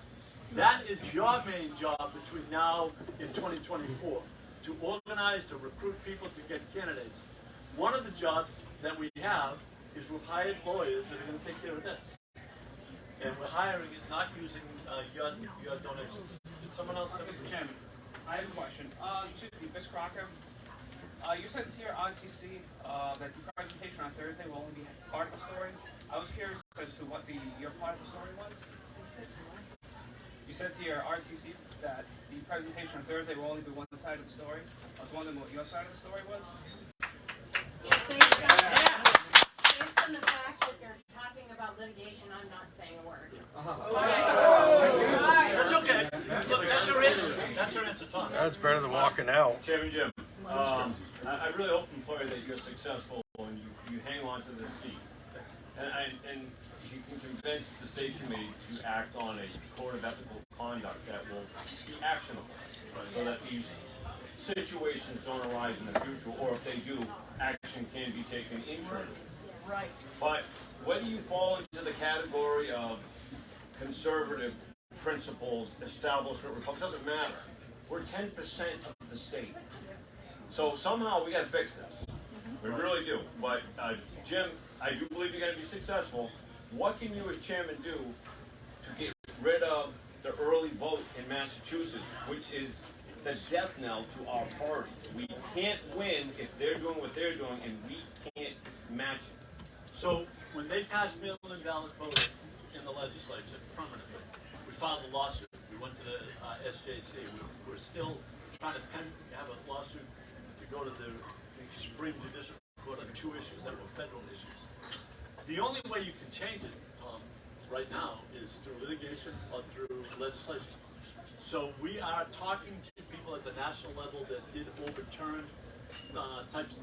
That is your main job between now and 2024. To organize, to recruit people, to get candidates. One of the jobs that we have is we've hired lawyers that are going to take care of this. And we're hiring it, not using your donations. Did someone else have a Mr. Chairman, I have a question. Excuse me, Ms. Crocker, you said here on RTC that the presentation on Thursday will only be part of the story. I was curious as to what your part of the story was. You said to your RTC that the presentation on Thursday will only be one side of the story. I was wondering what your side of the story was. Based on the fact that they're talking about litigation, I'm not saying a word. That's okay. Look, that's your answer. That's your answer, Tom. That's better than walking out. Chairman Jim, I really hope and pray that you're successful and you hang on to this seat. And you can convince the state committee to act on a code of ethical conduct that will be actionable, so that these situations don't arise in the future, or if they do, action can be taken internally. Right. But whether you fall into the category of conservative, principled, establishment, Republican, doesn't matter. We're 10% of the state. So somehow we got to fix this. We really do. But Jim, I do believe you're going to be successful. What can you as chairman do to get rid of the early vote in Massachusetts, which is the death knell to our party? We can't win if they're doing what they're doing, and we can't match it. So when they passed mail-in ballot voting in the legislature permanently, we filed a lawsuit. We went to the SJC. We're still trying to have a lawsuit to go to the Supreme Judicial Court on 2 issues that were federal issues. The only way you can change it, Tom, right now, is through litigation or through legislation. So we are talking to people at the national level that did overturn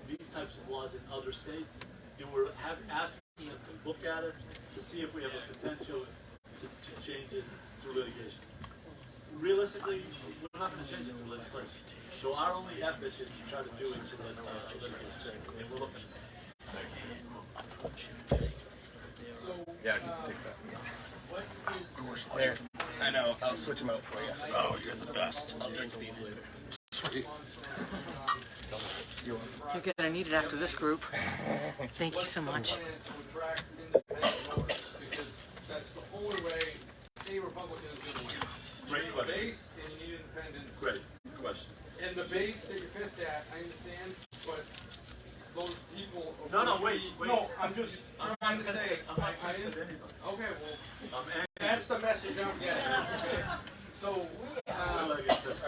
these types of laws in other states, and we're asking them to look at it to see if we have a potential to change it through litigation. Realistically, we're not going to change it through legislation. So our only effort is to try to do it through legislation, and we're looking. Yeah, I can take that. There. I know. I'll switch them out for you. Oh, you're the best. I'll drink these later. Sweet. You're gonna need it after this group. Thank you so much. That's the only way any Republican is going to win. Great You need question. a base and you need independence. Great question. And the base that you're pissed at, I understand, but those people. No, wait. No, I'm just trying to say. I'm not pissed at anybody. Okay, well, I'm angry. that's the message I'm getting. Okay. So, Like it's just,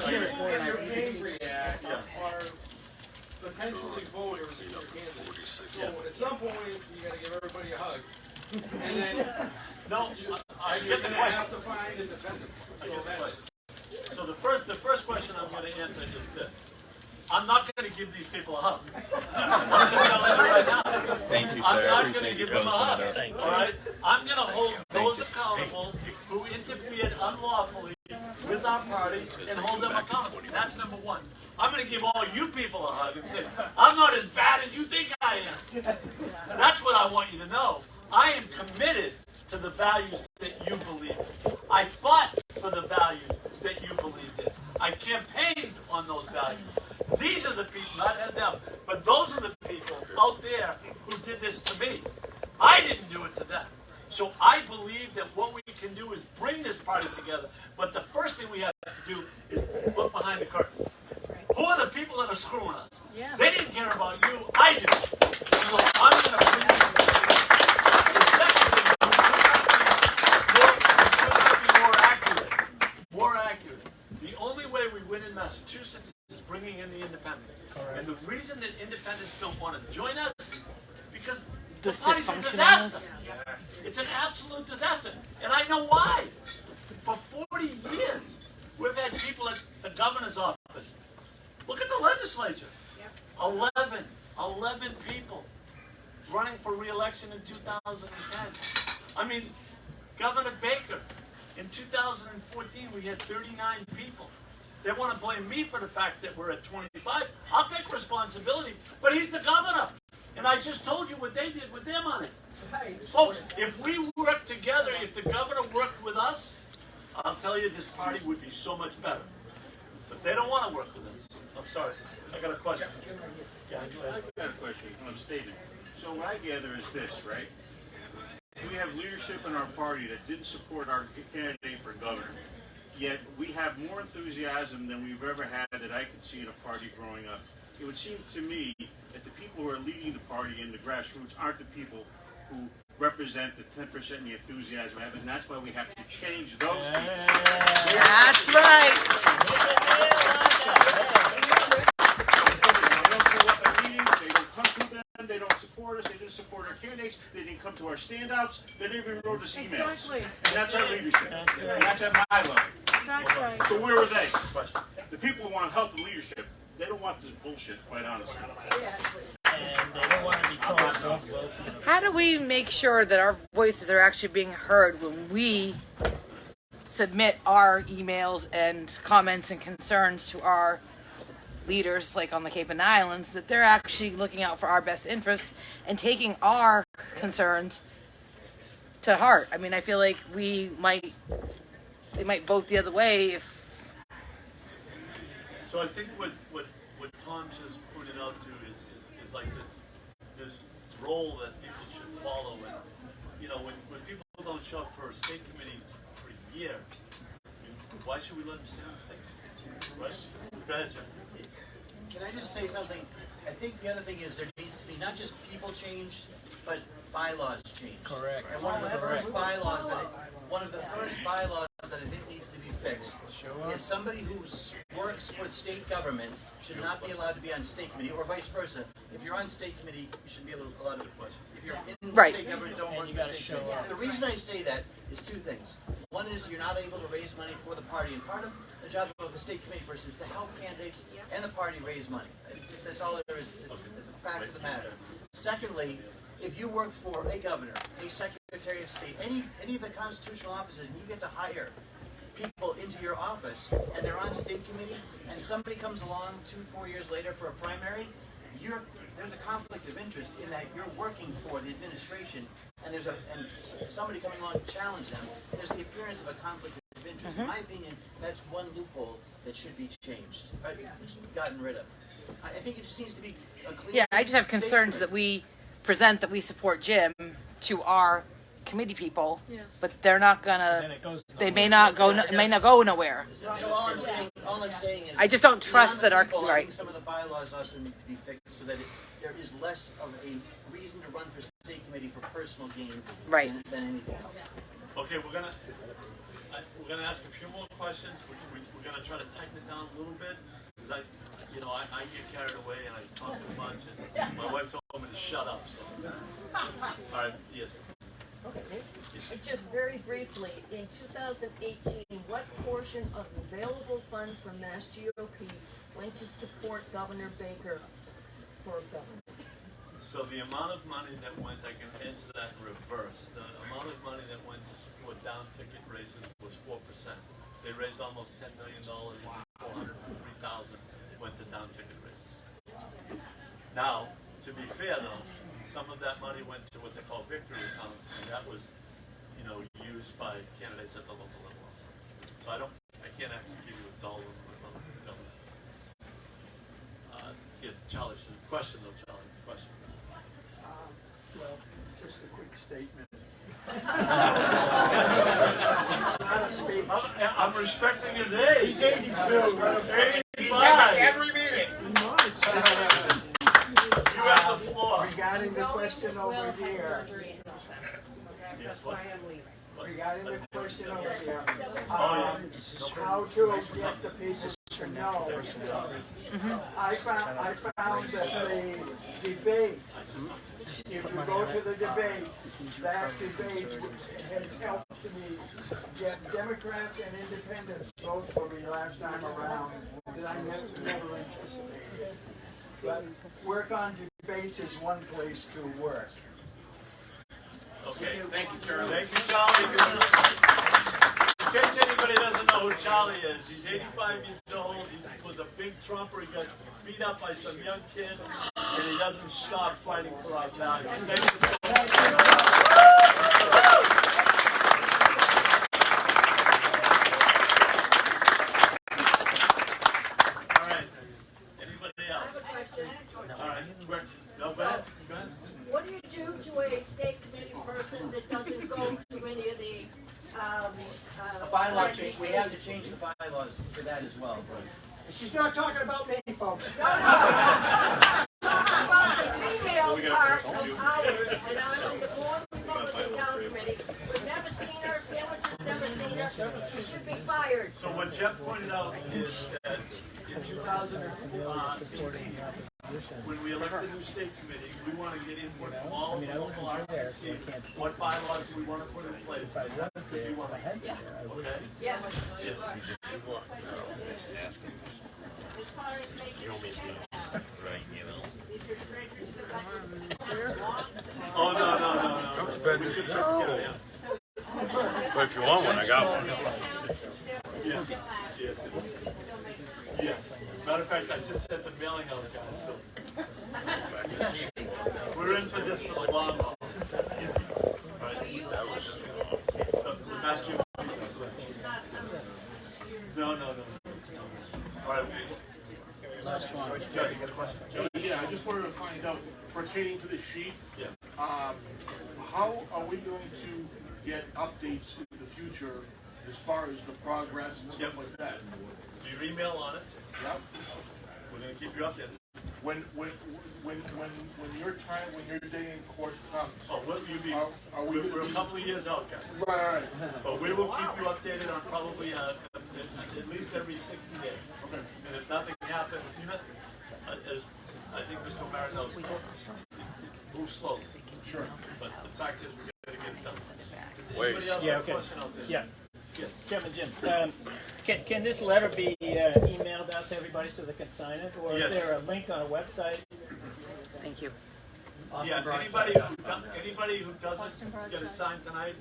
people that you're angry at are potentially voters for your candidate. So at some point, you got to give everybody a hug, and then no, I you're get the going to question. have to find and defend them. I get the question. So the first question I'm going to answer is this. I'm not going to give these people a hug. I'm just telling you right now. Thank you, sir. I'm I not going appreciate to you give them a coming, hug. Senator. All right? I'm going to hold those accountable who interfered unlawfully with our party and hold them accountable. That's number one. I'm going to give all you people a hug and say, I'm not as bad as you think I am. That's what I want you to know. I am committed to the values that you believe in. I fought for the values that you believed in. I campaigned on those values. These are the people, not them, but those are the people out there who did this to me. I didn't do it to them. So I believe that what we can do is bring this party together. But the first thing we have to do is look behind the curtain. Who are the people that are screwing us? Yeah. They didn't care about you. I do. So I'm going to bring you. The second thing, more accurate. The only way we win in Massachusetts is bringing in the independents. And the reason that independents don't want to join us, because the party's a disaster. It's an absolute disaster. And I know why. For 40 years, we've had people at the governor's office. Look at the legislature. 11 people running for re-election in 2010. I mean, Governor Baker, in 2014, we had 39 people. They want to blame me for the fact that we're at 25. I'll take responsibility, but he's the governor. And I just told you what they did with their money. Folks, if we work together, if the governor worked with us, I'll tell you, this party would be so much better. But they don't want to work with us. I'm sorry. I got a question. Yeah, go ahead. I got a question, statement. So what I gather is this, right? We have leadership in our party that didn't support our candidate for governor. Yet we have more enthusiasm than we've ever had that I could see in a party growing up. It would seem to me that the people who are leading the party in the grassroots aren't the people who represent the 10% of the enthusiasm we have, and that's why we have to change those people. That's right. They don't show up at meetings, they don't come to them, they don't support us, they didn't support our candidates, they didn't come to our standouts, they never even wrote us emails. Exactly. And that's our leadership. And that's at my level. That's right. So where were they? The people who want help and leadership, they don't want this bullshit, quite honestly. And they don't want to be told don't vote. How do we make sure that our voices are actually being heard when we submit our emails and comments and concerns to our leaders, like on the Cape and Islands, that they're actually looking out for our best interest and taking our concerns to heart? I mean, I feel like they might vote the other way if. So I think what Tom just pointed out to is like this role that people should follow. And you know, when people don't show up for a state committee for a year, why should we let them stay on the state committee? Right? Go ahead, Jeff. Can I just say something? I think the other thing is there needs to be not just people change, but bylaws change. Correct. And one of the first bylaws that I think needs to be fixed is somebody who works for state government should not be allowed to be on state committee, or vice versa. If you're on state committee, you should be allowed to. If you're in state government, don't work for state committee. The reason I say that is two things. One is you're not able to raise money for the party, and part of the job of a state committee person is to help candidates and the party raise money. That's all there is. It's a fact of the matter. Secondly, if you work for a governor, a secretary of state, any of the constitutional offices, and you get to hire people into your office, and they're on state committee, and somebody comes along 2-4 years later for a primary, there's a conflict of interest in that you're working for the administration, and somebody coming along to challenge them. There's the appearance of a conflict of interest. In my opinion, that's one loophole that should be changed, gotten rid of. I think it just needs to be a clear. Yeah, I just have concerns that we present that we support Jim to our committee people, but they're not gonna. They may not go. It may not go nowhere. So all I'm saying is, I just don't trust that our I think some of the bylaws also need to be fixed so that there is less of a reason to run for state committee for personal gain than anything else. Okay, we're gonna ask a few more questions. We're gonna try to tighten it down a little bit because I get carried away and I talk too much, and my wife told me to shut up. So, all right, yes. Okay, just very briefly, in 2018, what portion of available funds from MassGOP went to support Governor Baker for governor? So the amount of money that went, I can answer that in reverse. The amount of money that went to support down ticket races was 4%. They raised almost $10 million, and $403,000 went to down ticket races. Now, to be fair though, some of that money went to what they call victory accounts, and that was, used by candidates at the local level also. So I can't actually give you a dollar amount of government. Yeah, Charlie, question though, Charlie, question. Well, just a quick statement. speech. I'm respecting his age. He's 82. He's at every meeting. You have the floor. Regarding the question over here. Yes, what? Regarding the question over here. How to get the people to know. I found that the debate, if you go to the debate, that debate has helped me get Democrats and Independents both for me last time around that I never anticipated. But work on debates is one place to work. Okay, thank you, Charlie. Thank you, Charlie. In case anybody doesn't know who Charlie is, he's 85 years old. He was a big Trumper. He got beat up by some young kids, and he doesn't stop fighting for our values. Thank you so much. All right. Anybody else? I have a question. All right. Quick. No, go ahead. Go ahead. What do you do to a state committee person that doesn't go to any of the, A bylaw change, we have to change the bylaws for that as well. She's not talking about me, folks. female part of ours, and I'm on the board Republican town committee. We've never seen her, sandwiches, never seen her. She should be fired. So what Geoff pointed out is that in 2014, when we elect the new state committee, we want to get input from all of the local RTC, what bylaws we want to put in place. That's the you want to head. Okay? Yes. Yes. As far as making a check out, is your treasurer still Oh, no. We could yeah. But if you want one, I got one. Yeah. Yes. Yes. Matter of fact, I just sent the mailing out, guys. So we're in for this for the long haul. All right. No. All right. Last one. Joe, you got a question? Yeah, I just wanted to find out, pertaining to the sheet, Yeah. how are we going to get updates in the future as far as the progress and stuff like that? Do your email on it? Yep. We're going to keep you updated. When your time, when your day in court comes, we're a couple of years out, guys. Right. But we will keep you updated on probably at least every 60 days. Okay. And if nothing happens, as I think Mr. O'Mara knows, move slowly. Sure. But the fact is, we're going to get it done. Wait. Anybody else Yeah, have a okay. question out there? Yeah. Yes. Chairman Jim, can this letter be emailed out to everybody so they can sign it? Or Yes. is there a link on a website? Thank you. Yeah, anybody who doesn't get it signed tonight,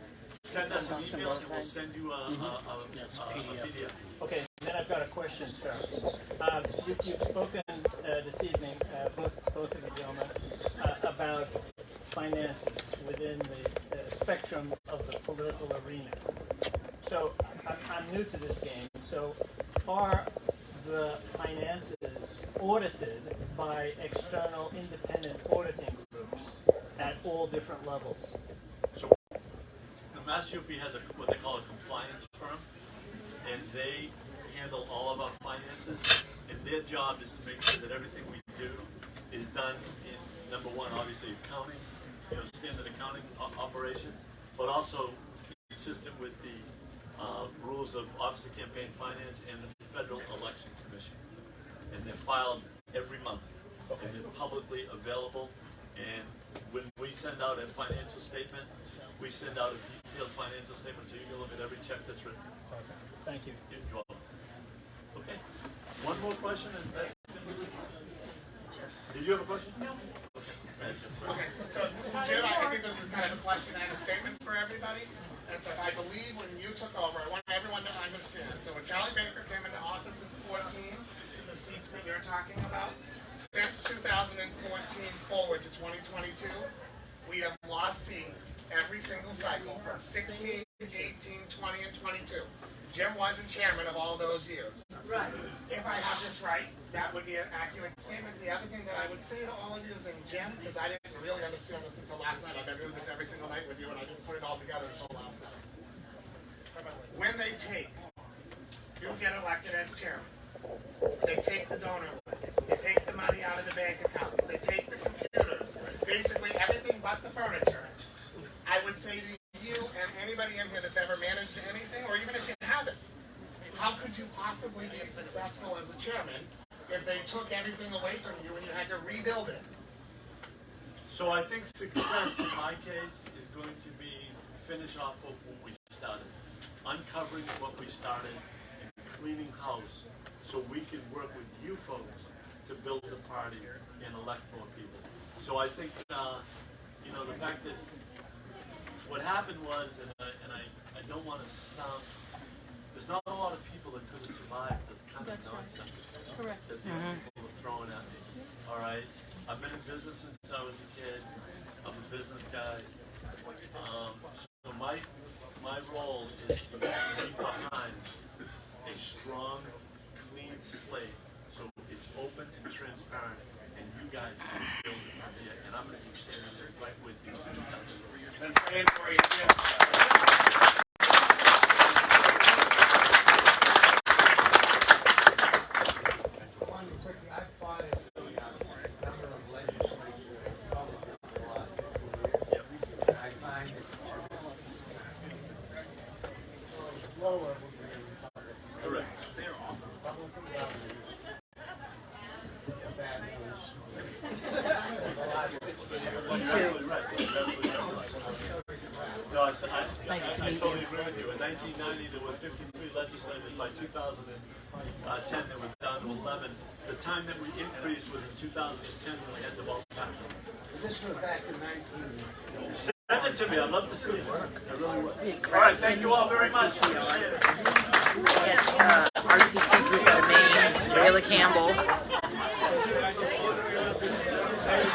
send us an email and we'll send you a PDF. Okay, then I've got a question, sir. You've spoken this evening, both of you gentlemen, about finances within the spectrum of the political arena. So I'm new to this game. So are the finances audited by external independent auditing groups at all different levels? So the MassGOP has what they call a compliance firm, and they handle all of our finances, and their job is to make sure that everything we do is done in, number one, obviously accounting, standard accounting operations, but also consistent with the rules of Office of Campaign Finance and the Federal Election Commission. And they're filed every month, and they're publicly available. And when we send out a financial statement, we send out a detailed financial statement so you can look at every check that's written. Thank you. You're welcome. Okay. One more question, and that's Did you have a question? No. Okay, so Jim, I think this is kind of a question and a statement for everybody. And so I believe when you took over, I want everyone to understand. So when Charlie Baker came into office in 14 to the seats that you're talking about, since 2014 forward to 2022, we have lost seats every single cycle from 16, 18, 20, and 22. Jim wasn't chairman of all those years. Right. If I have this right, that would be an accurate statement. The other thing that I would say to all of you is, and Jim, because I didn't really understand this until last night. I've been through this every single night with you, and I didn't put it all together until last night. when you get elected as chairman, they take the donor list, they take the money out of the bank accounts, they take the computers, basically everything but the furniture. I would say to you and anybody in here that's ever managed anything, or even if you haven't, how could you possibly be successful as a chairman if they took everything away from you and you had to rebuild it? So I think success in my case is going to be finish off what we started, uncovering what we started, and cleaning house so we can work with you folks to build the party and elect more people. So I think, you know, the fact that what happened was, and I don't want to sound, there's not a lot of people that could have survived the kind of nonsense that these people are throwing at me. All right, I've been in business since I was a kid. I'm a business guy. So my role is to leave behind a strong, clean slate, so it's open and transparent, and you guys can build it from here. And I'm going to be standing there right with you. Been praying for you, Jim. Nice to meet you. I totally agree with you. In 1990, there was 53 legislators. By 2010, they were down to 11. The time that we increased was in 2010 when we had the ball pattern. This was back in 19. Send it to me. I'd love to see it. I really would. All right. Thank you all very much. Yes, RCC Group of Maine, Rayla Campbell.